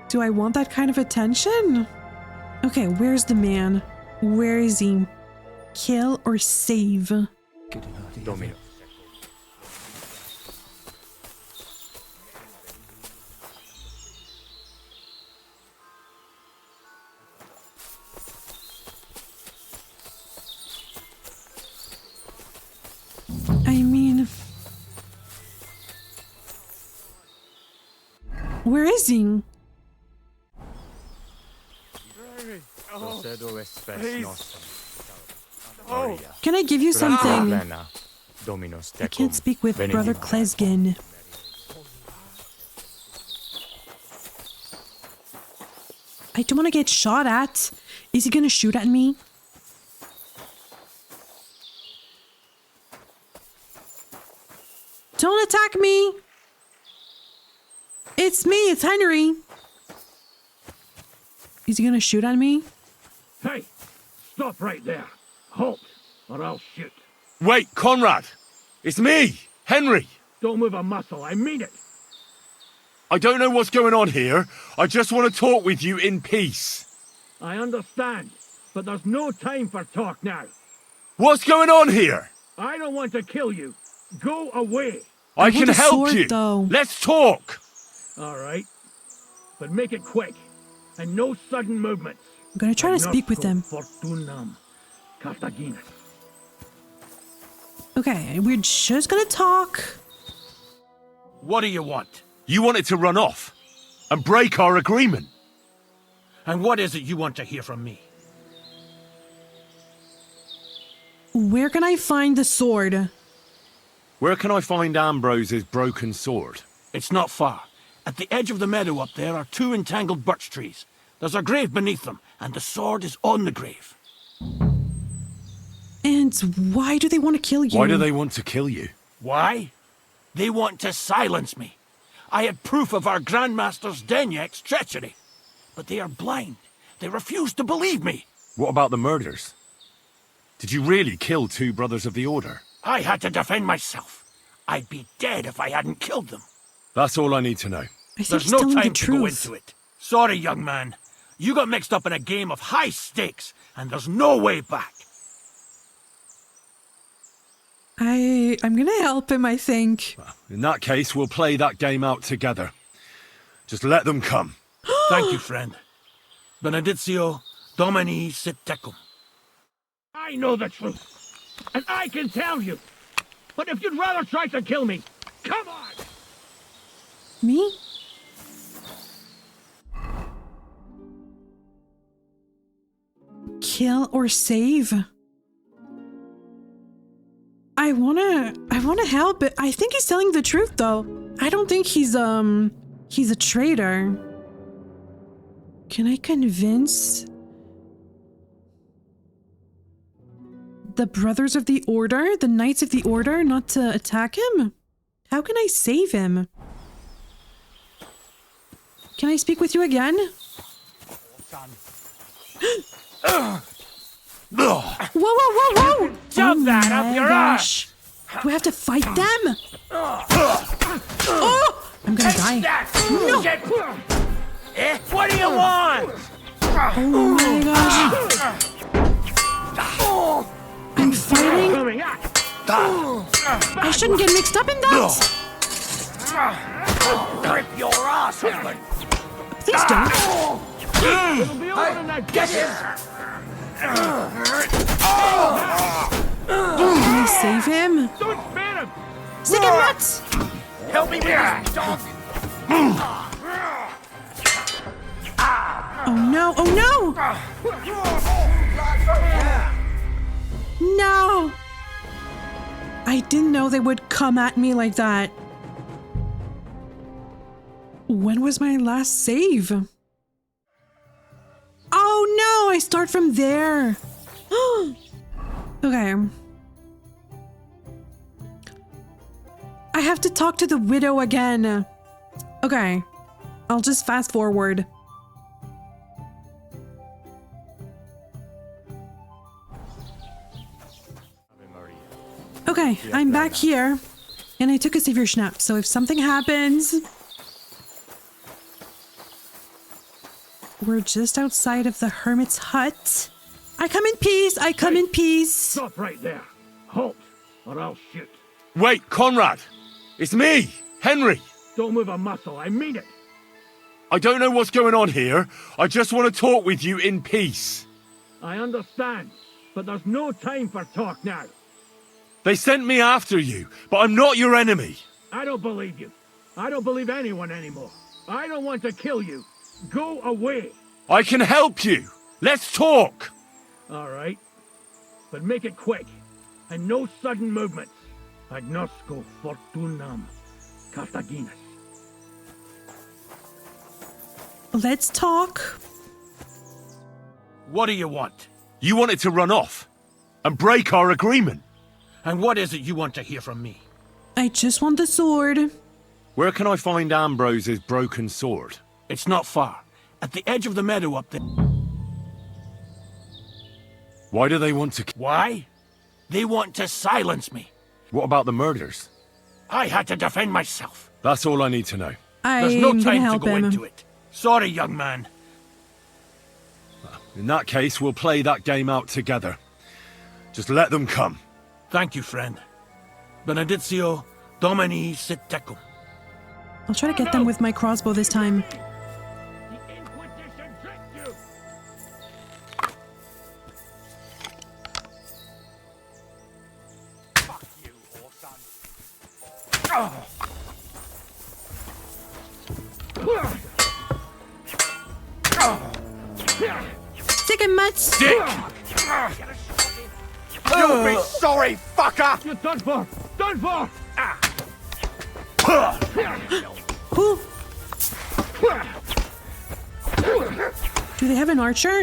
Speaker 1: Do I want that kind of attention? Okay, where's the man? Where is he? Kill or save?
Speaker 14: Domino.
Speaker 1: I mean, where is he? Can I give you something? I can't speak with Brother Klesgin. I don't want to get shot at. Is he gonna shoot at me? Don't attack me! It's me, it's Henry! Is he gonna shoot at me?
Speaker 13: Hey, stop right there. Halt, or I'll shoot.
Speaker 2: Wait, Conrad! It's me, Henry!
Speaker 13: Don't move a muscle, I mean it.
Speaker 2: I don't know what's going on here. I just want to talk with you in peace.
Speaker 13: I understand, but there's no time for talk now.
Speaker 2: What's going on here?
Speaker 13: I don't want to kill you. Go away.
Speaker 2: I can help
Speaker 1: sword,
Speaker 2: you.
Speaker 1: though.
Speaker 2: Let's talk.
Speaker 13: All right. but make it quick, and no sudden movements.
Speaker 1: I'm gonna try to speak with them.
Speaker 13: Fortunam, Cartagena.
Speaker 1: Okay, we're just gonna talk.
Speaker 13: What do you want?
Speaker 2: You wanted to run off and break our agreement.
Speaker 13: And what is it you want to hear from me?
Speaker 1: Where can I find the sword?
Speaker 2: Where can I find Ambrose's broken sword?
Speaker 13: It's not far. At the edge of the meadow up there are 2 entangled birch trees. There's a grave beneath them, and the sword is on the grave.
Speaker 1: And why do they want to kill you?
Speaker 2: Why do they want to kill you?
Speaker 13: Why? They want to silence me. I had proof of our Grandmaster's Denyek's treachery. But they are blind. They refuse to believe me.
Speaker 2: What about the murders? Did you really kill 2 brothers of the Order?
Speaker 13: I had to defend myself. I'd be dead if I hadn't killed them.
Speaker 2: That's all I need to know.
Speaker 13: There's no time to go into it. Sorry, young man. You got mixed up in a game of high stakes, and there's no way back.
Speaker 1: I'm gonna help him, I think.
Speaker 2: In that case, we'll play that game out together. Just let them come.
Speaker 13: Thank you, friend. Benedictio Domini sit tecum. I know the truth, and I can tell you. But if you'd rather try to kill me, come on!
Speaker 1: Me? Kill or save? I wanna help, but I think he's telling the truth though. I don't think he's a traitor. Can I convince the Brothers of the Order, the Knights of the Order, not to attack him? How can I save him? Can I speak with you again? Whoa, whoa, whoa, whoa!
Speaker 16: Shove that up your ass!
Speaker 1: Do I have to fight them? Oh! I'm gonna die. No!
Speaker 16: What do you want?
Speaker 1: Oh my gosh. I'm fighting. I shouldn't get mixed up in that.
Speaker 16: Rip your ass, husband!
Speaker 1: Please don't.
Speaker 13: It'll be over in that kitchen!
Speaker 1: Can I save him?
Speaker 13: Don't spare him!
Speaker 1: Sigismund!
Speaker 16: Help me with this dog!
Speaker 1: Oh no, oh no! No! I didn't know they would come at me like that. When was my last save? Oh no, I start from there. Okay. I have to talk to the widow again. Okay. I'll just fast forward. Okay, I'm back here. And I took a savior schnapp, so if something happens... We're just outside of the hermit's hut. I come in peace, I come in peace.
Speaker 13: Stop right there. Halt, or I'll shoot.
Speaker 2: Wait, Conrad! It's me, Henry!
Speaker 13: Don't move a muscle, I mean it.
Speaker 2: I don't know what's going on here. I just want to talk with you in peace.
Speaker 13: I understand, but there's no time for talk now.
Speaker 2: They sent me after you, but I'm not your enemy.
Speaker 13: I don't believe you. I don't believe anyone anymore. I don't want to kill you. Go away.
Speaker 2: I can help you. Let's talk.
Speaker 13: All right. But make it quick. And no sudden movements. Agnosco fortunam Cartaginas.
Speaker 1: Let's talk.
Speaker 13: What do you want?
Speaker 2: You wanted to run off and break our agreement.
Speaker 13: And what is it you want to hear from me?
Speaker 1: I just want the sword.
Speaker 2: Where can I find Ambrose's broken sword?
Speaker 13: It's not far. At the edge of the meadow up there.
Speaker 2: Why do they want to...
Speaker 13: Why? They want to silence me.
Speaker 2: What about the murders?
Speaker 13: I had to defend myself.
Speaker 2: That's all I need to know.
Speaker 13: There's no time to go into it. Sorry, young man.
Speaker 2: In that case, we'll play that game out together. Just let them come.
Speaker 13: Thank you, friend. Benedictio Domini sit tecum.
Speaker 1: I'll try to get them with my crossbow this time. Stick him, much.
Speaker 13: Stick!
Speaker 8: You'll be sorry, fucker!
Speaker 13: You're done for! Done for!
Speaker 1: Who? Do they have an archer?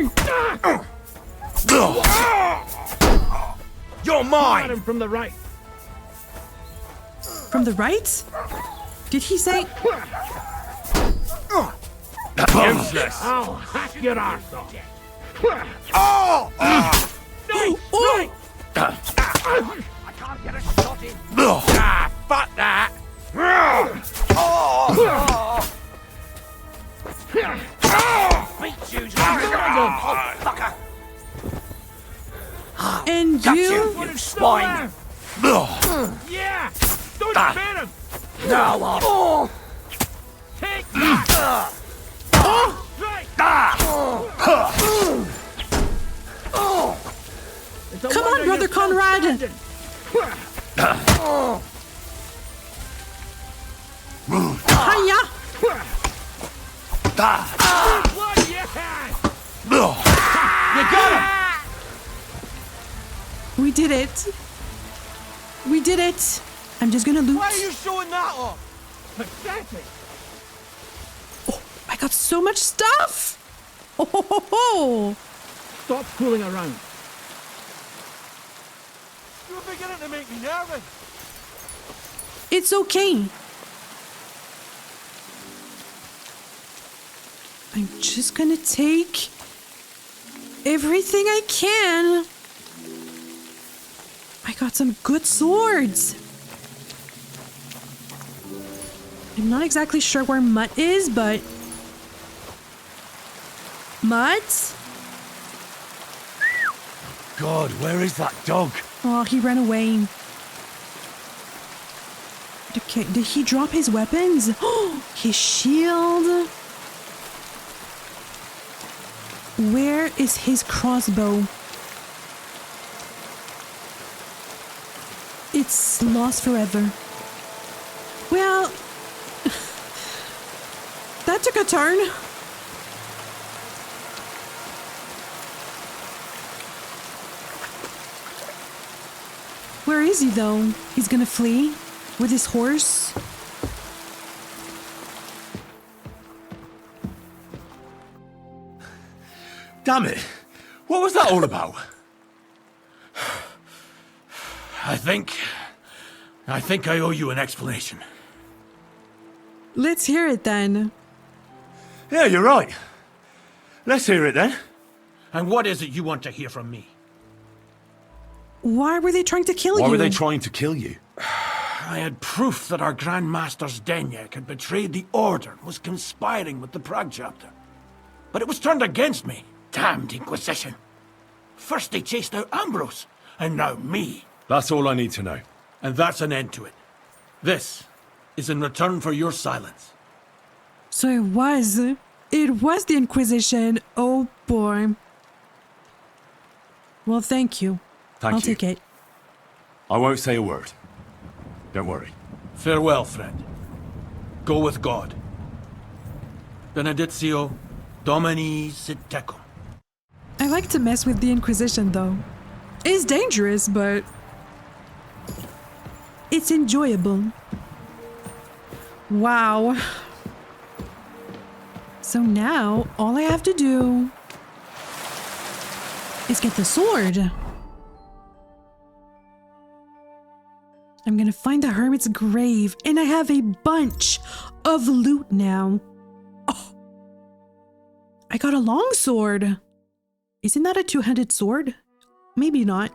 Speaker 8: You're mine!
Speaker 13: Got him from the right.
Speaker 1: From the right? Did he say?
Speaker 13: Useless! I'll hack your arse off.
Speaker 8: Oh!
Speaker 13: Nice!
Speaker 1: Oh!
Speaker 8: I can't get a shot in. Ah, fuck that! Beat you, fucker!
Speaker 1: And
Speaker 8: Got
Speaker 1: you?
Speaker 8: you swine!
Speaker 13: Yeah! Don't spare him!
Speaker 8: Now
Speaker 13: Take that! Right! It's a
Speaker 1: Come on,
Speaker 13: wonder
Speaker 1: Brother
Speaker 13: you're still
Speaker 1: Conrad!
Speaker 13: standing.
Speaker 1: Hiya!
Speaker 13: What you had? You got him!
Speaker 1: We did it. We did it. I'm just gonna loot.
Speaker 8: Why are you showing that off?
Speaker 13: Pathetic!
Speaker 1: Oh, I got so much stuff. Oh, ho, ho, ho.
Speaker 13: Stop fooling around.
Speaker 8: You're beginning to make me nervous.
Speaker 1: It's okay. I'm just gonna take everything I can. I got some good swords. I'm not exactly sure where Mutt is, but... Mutt?
Speaker 2: God, where is that dog?
Speaker 1: Oh, he ran away. Okay, did he drop his weapons? Oh, his shield. Where is his crossbow? It's lost forever. Well, that took a turn. Where is he, though? He's gonna flee with his horse?
Speaker 2: Damn it! What was that all about?
Speaker 13: I think I owe you an explanation.
Speaker 1: Let's hear it then.
Speaker 2: Yeah, you're right. Let's hear it then.
Speaker 13: And what is it you want to hear from me?
Speaker 1: Why were they trying to kill you?
Speaker 2: Why were they trying to kill you?
Speaker 13: I had proof that our Grand Master Zdeněk had betrayed the Order and was conspiring with the Prague chapter. But it was turned against me. Damned Inquisition. First they chased out Ambrose, and now me.
Speaker 2: That's all I need to know.
Speaker 13: And that's an end to it. This is in return for your silence.
Speaker 1: So it was the Inquisition. Oh boy. Well, thank you.
Speaker 2: Thank
Speaker 1: I'll
Speaker 2: you.
Speaker 1: take it.
Speaker 2: I won't say a word. Don't worry.
Speaker 13: Farewell, friend. Go with God. Benedictio Domini sit tecum.
Speaker 1: I like to mess with the Inquisition, though. It's dangerous, but it's enjoyable. Wow. So now, all I have to do is get the sword. I'm gonna find the hermit's grave, and I have a bunch of loot now. Oh, I got a long sword. Isn't that a two-handed sword? Maybe not.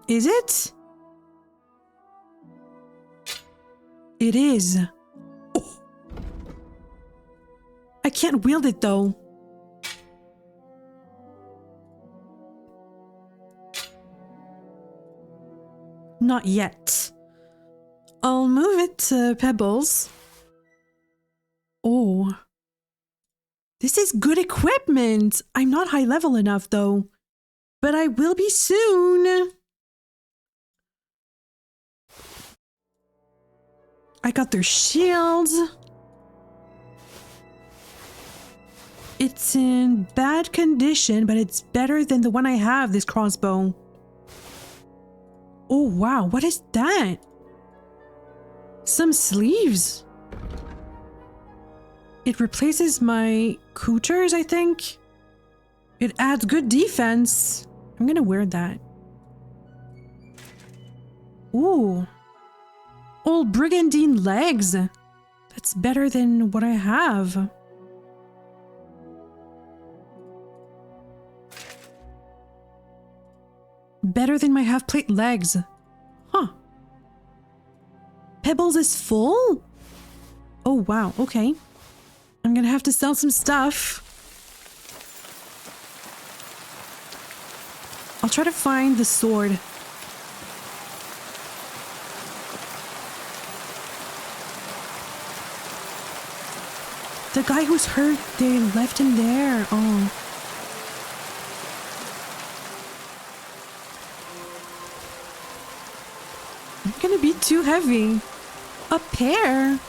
Speaker 1: Is it? It is. Oh. I can't wield it though. Not yet. I'll move it to Pebbles. Oh. This is good equipment. I'm not high level enough though. But I will be soon. I got their shields. It's in bad condition, but it's better than the one I have, this crossbow. Oh, wow. What is that? Some sleeves. It replaces my coutures, I think. It adds good defense. I'm gonna wear that. Ooh. Old brigandine legs. That's better than what I have. Better than my half-plate legs. Huh. Pebbles is full? Oh, wow. Okay. I'm gonna have to sell some stuff. I'll try to find the sword. The guy who's hurt, they left him there. Oh. I'm gonna be too heavy. A pear.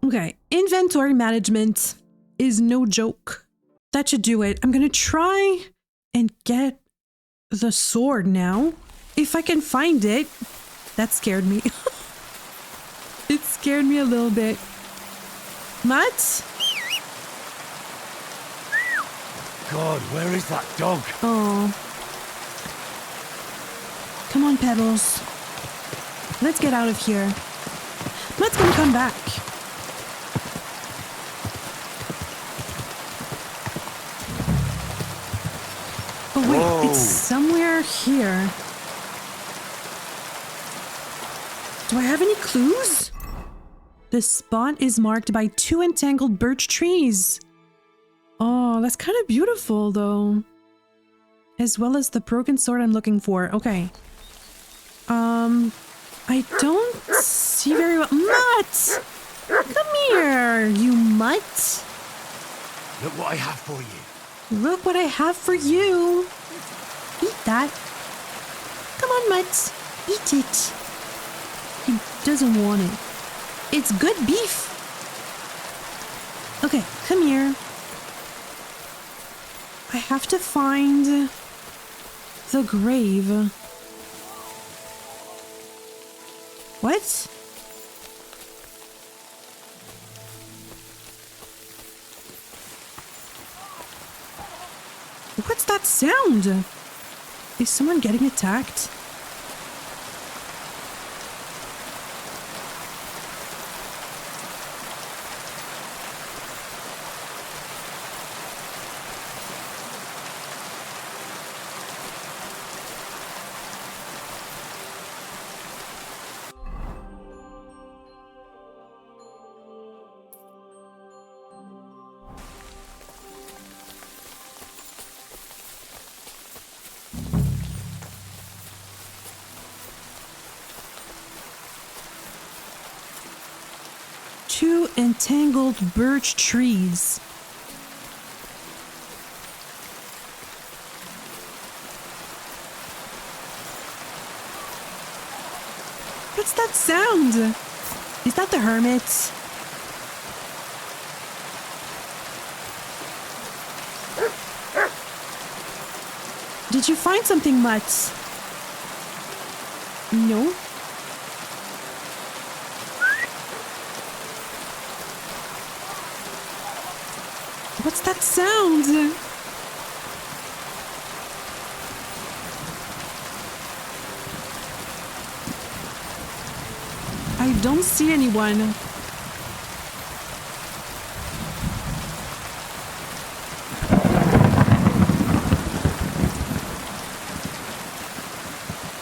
Speaker 1: Okay, inventory management is no joke. That should do it. I'm gonna try and get the sword now. If I can find it. That scared me. It scared me a little bit. Matt?
Speaker 2: God, where is that dog?
Speaker 1: Oh. Come on, Pebbles. Let's get out of here. Matt's gonna come back. Oh wait,
Speaker 2: Whoa.
Speaker 1: It's somewhere here. Do I have any clues? The spot is marked by 2 entangled birch trees. Oh, that's kind of beautiful though. As well as the broken sword I'm looking for. Okay. I don't see very well. Mutt! Come here, you mutt.
Speaker 2: Look what I have for you.
Speaker 1: Look what I have for you. Eat that. Come on, Mutt. Eat it. He doesn't want it. It's good beef. Okay, come here. I have to find the grave. What? What's that sound? Is someone getting attacked? Two entangled birch trees. What's that sound? Is that the hermit? Did you find something, Mutt? No. What's that sound? I don't see anyone.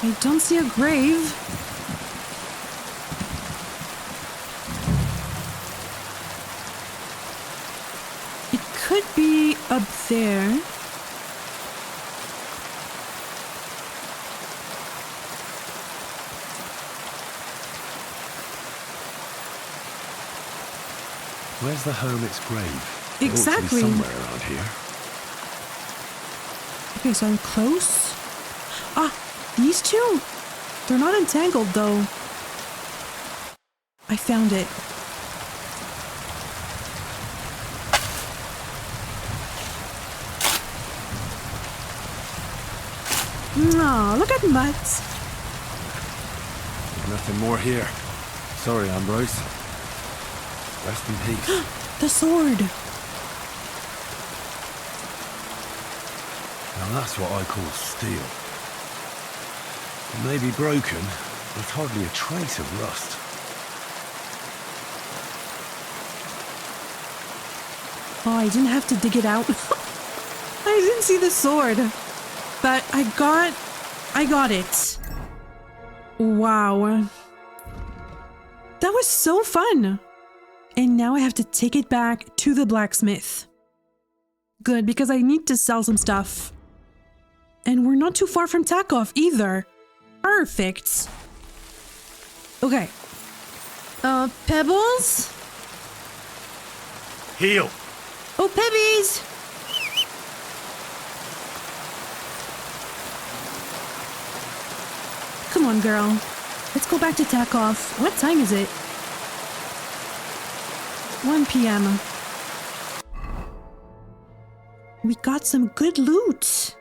Speaker 1: I don't see a grave. Could be up there.
Speaker 2: Where's the hermit's grave?
Speaker 1: Exactly.
Speaker 2: It ought to be somewhere around here.
Speaker 1: Okay, so I'm close. Ah, these two? They're not entangled, though. I found it. Aw, look at Mutt.
Speaker 2: Nothing more here. Sorry, Ambrose. Rest in peace.
Speaker 1: The sword.
Speaker 2: Now that's what I call steel. It may be broken, but hardly a trace of rust.
Speaker 1: Oh, I didn't have to dig it out. I didn't see the sword. But I got it. Wow. That was so fun. And now I have to take it back to the blacksmith. Good, because I need to sell some stuff. And we're not too far from Takov either. Perfect. Okay. Pebbles?
Speaker 2: Heal.
Speaker 1: Oh, Pebbies! Come on, girl. Let's go back to Takov. What time is it? 1 p.m. We got some good loot.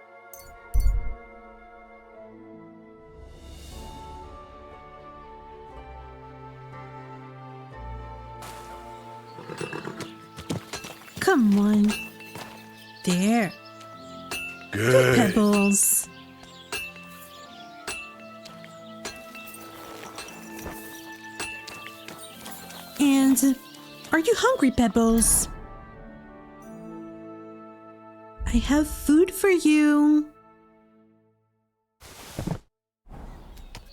Speaker 1: Come on. There.
Speaker 2: Good.
Speaker 1: Pebbles. And are you hungry, Pebbles? I have food for you.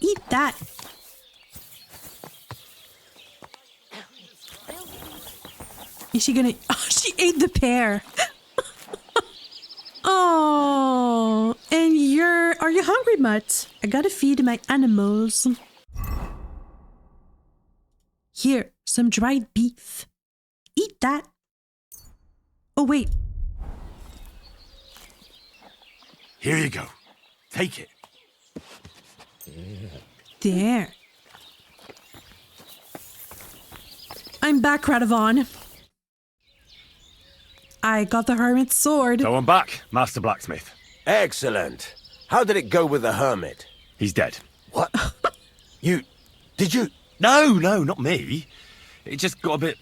Speaker 1: Eat that. Is she gonna... Oh, she ate the pear. Oh, and are you hungry, Mutt? I gotta feed my animals. Here, some dried beef. Eat that. Oh, wait.
Speaker 2: Here you go. Take it.
Speaker 1: There. I'm back, Radovan. I got the Hermit's sword.
Speaker 2: So I'm back, Master Blacksmith.
Speaker 3: Excellent. How did it go with the Hermit?
Speaker 2: He's dead.
Speaker 3: What? Did you?
Speaker 2: No, not me. It just got a bit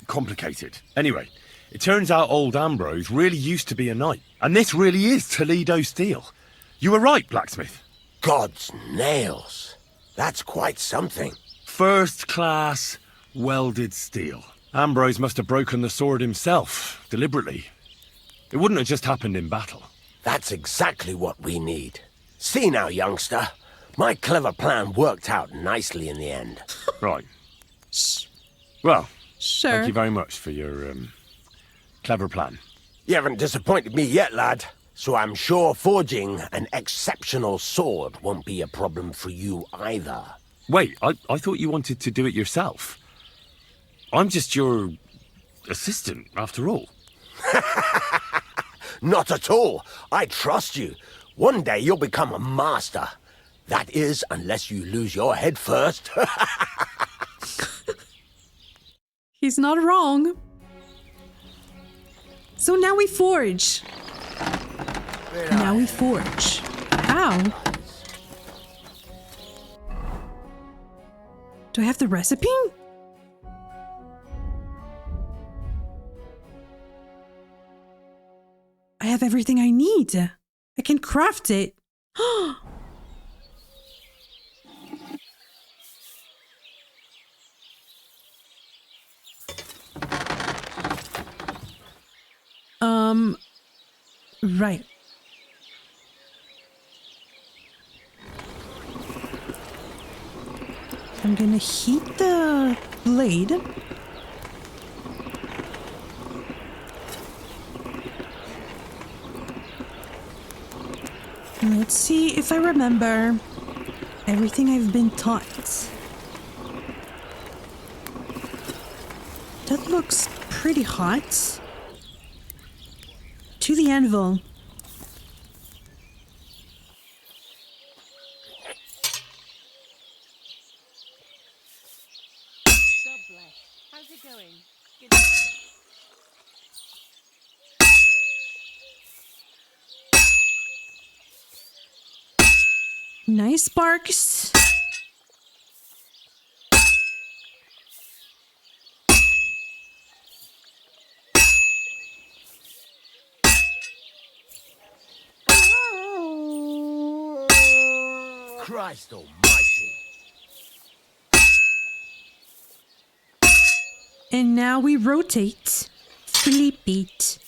Speaker 2: complicated. Anyway, it turns out old Ambrose really used to be a knight. And this really is Toledo steel. You were right, Blacksmith.
Speaker 3: God's nails. That's quite something.
Speaker 2: First class welded steel. Ambrose must have broken the sword himself, deliberately. It wouldn't have just happened in battle.
Speaker 3: That's exactly what we need. See now, youngster. My clever plan worked out nicely in the end.
Speaker 2: Right. Well,
Speaker 1: sure.
Speaker 2: Thank you very much for your clever plan.
Speaker 3: You haven't disappointed me yet, lad. So I'm sure forging an exceptional sword won't be a problem for you either.
Speaker 2: Wait, I thought you wanted to do it yourself. I'm just your assistant, after all.
Speaker 3: Not at all. I trust you. One day you'll become a master. That is, unless you lose your head first.
Speaker 1: He's not wrong. So now we forge. Now we forge. How? Do I have the recipe? I have everything I need. I can craft it. Right. I'm gonna heat the blade. Let's see if I remember everything I've been taught. That looks pretty hot. To the anvil.
Speaker 7: How's it going?
Speaker 1: Nice sparks.
Speaker 3: Christ almighty.
Speaker 1: And now we rotate. Flip it.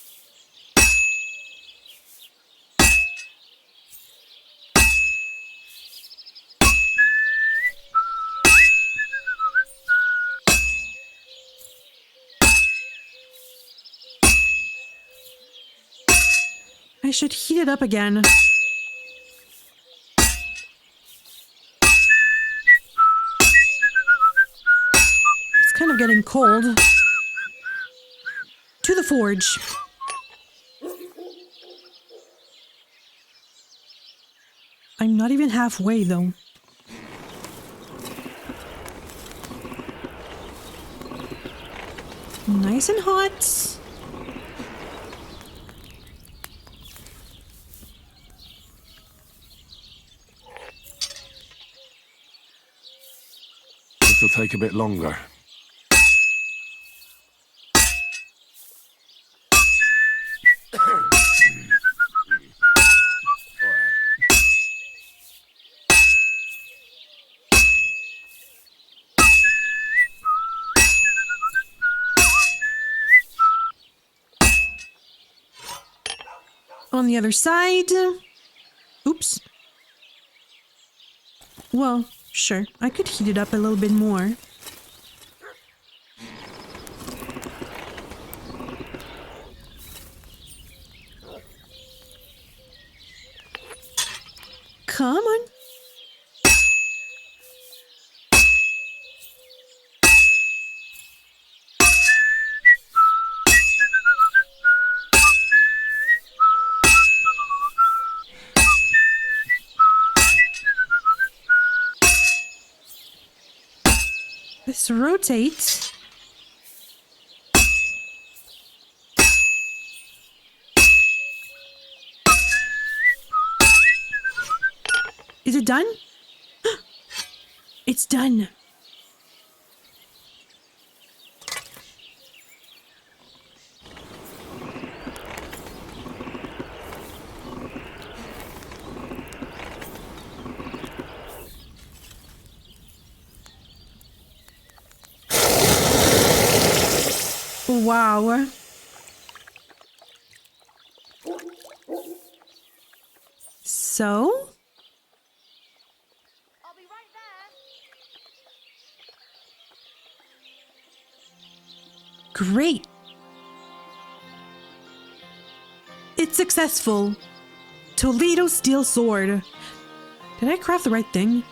Speaker 1: I should heat it up again. It's kind of getting cold. To the forge. I'm not even halfway, though. Nice and hot.
Speaker 2: This'll take a bit longer.
Speaker 1: On the other side. Oops. Well, sure. I could heat it up a little bit more. Come on. Let's rotate. Is it done? It's done. Wow. So?
Speaker 7: I'll be right there.
Speaker 1: Great. It's successful. Toledo steel sword. Did I craft the right thing?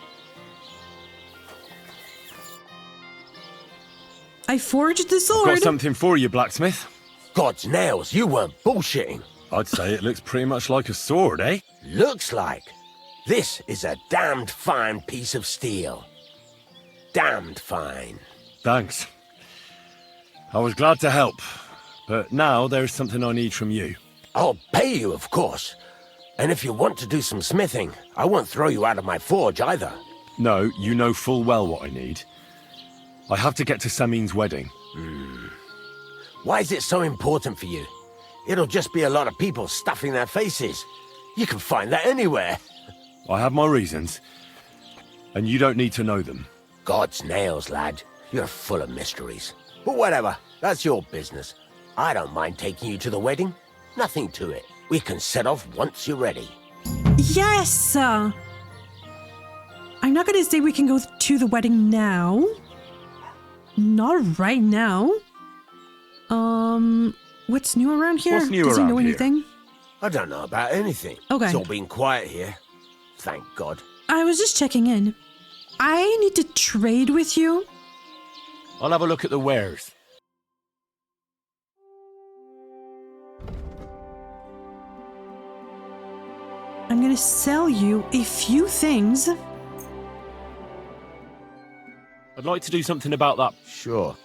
Speaker 1: I forged the sword.
Speaker 2: Got something for you, blacksmith.
Speaker 3: God's nails, you weren't bullshitting.
Speaker 2: I'd say it looks pretty much like a sword, eh?
Speaker 3: Looks like. This is a damned fine piece of steel. Damned fine.
Speaker 2: Thanks. I was glad to help, but now there's something I need from you.
Speaker 3: I'll pay you, of course. And if you want to do some smithing, I won't throw you out of my forge either.
Speaker 2: No, you know full well what I need. I have to get to Samin's wedding.
Speaker 3: Why is it so important for you? It'll just be a lot of people stuffing their faces. You can find that anywhere.
Speaker 2: I have my reasons, and you don't need to know them.
Speaker 3: God's nails, lad. You're full of mysteries. But whatever, that's your business. I don't mind taking you to the wedding. Nothing to it. We can set off once you're ready.
Speaker 1: Yes! I'm not gonna say we can go to the wedding now. Not right now. What's new around here?
Speaker 2: What's new
Speaker 1: Does he
Speaker 2: around
Speaker 1: know
Speaker 2: here?
Speaker 1: anything?
Speaker 3: I don't know about anything.
Speaker 1: Okay.
Speaker 3: It's all been quiet here. Thank God.
Speaker 1: I was just checking in. I need to trade with you.
Speaker 2: I'll have a look at the wares.
Speaker 1: I'm gonna sell you a few things.
Speaker 2: I'd like to do something about that.
Speaker 3: Sure.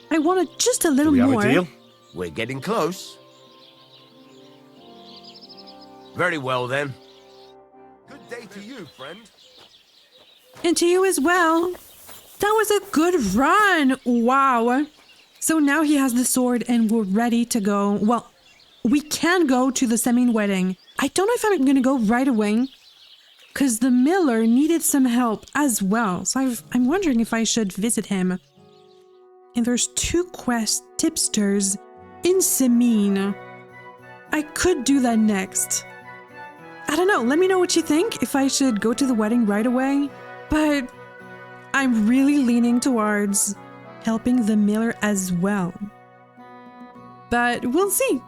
Speaker 1: I wanted just a little
Speaker 2: Do we have
Speaker 1: more.
Speaker 2: a deal?
Speaker 3: We're getting close. Very well, then. Good day to you, friend.
Speaker 1: And to you as well. That was a good run. Wow. So now he has the sword and we're ready to go. Well, we can go to the Semine wedding. I don't know if I'm going to go right away because the miller needed some help as well. So I'm wondering if I should visit him. And there's 2 quest tipsters in Semine. I could do that next. I don't know. Let me know what you think if I should go to the wedding right away. But I'm really leaning towards helping the miller as well. But we'll see.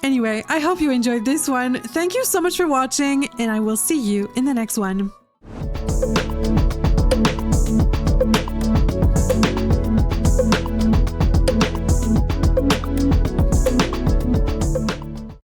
Speaker 1: Anyway, I hope you enjoyed this one. Thank you so much for watching, and I will see you in the next one.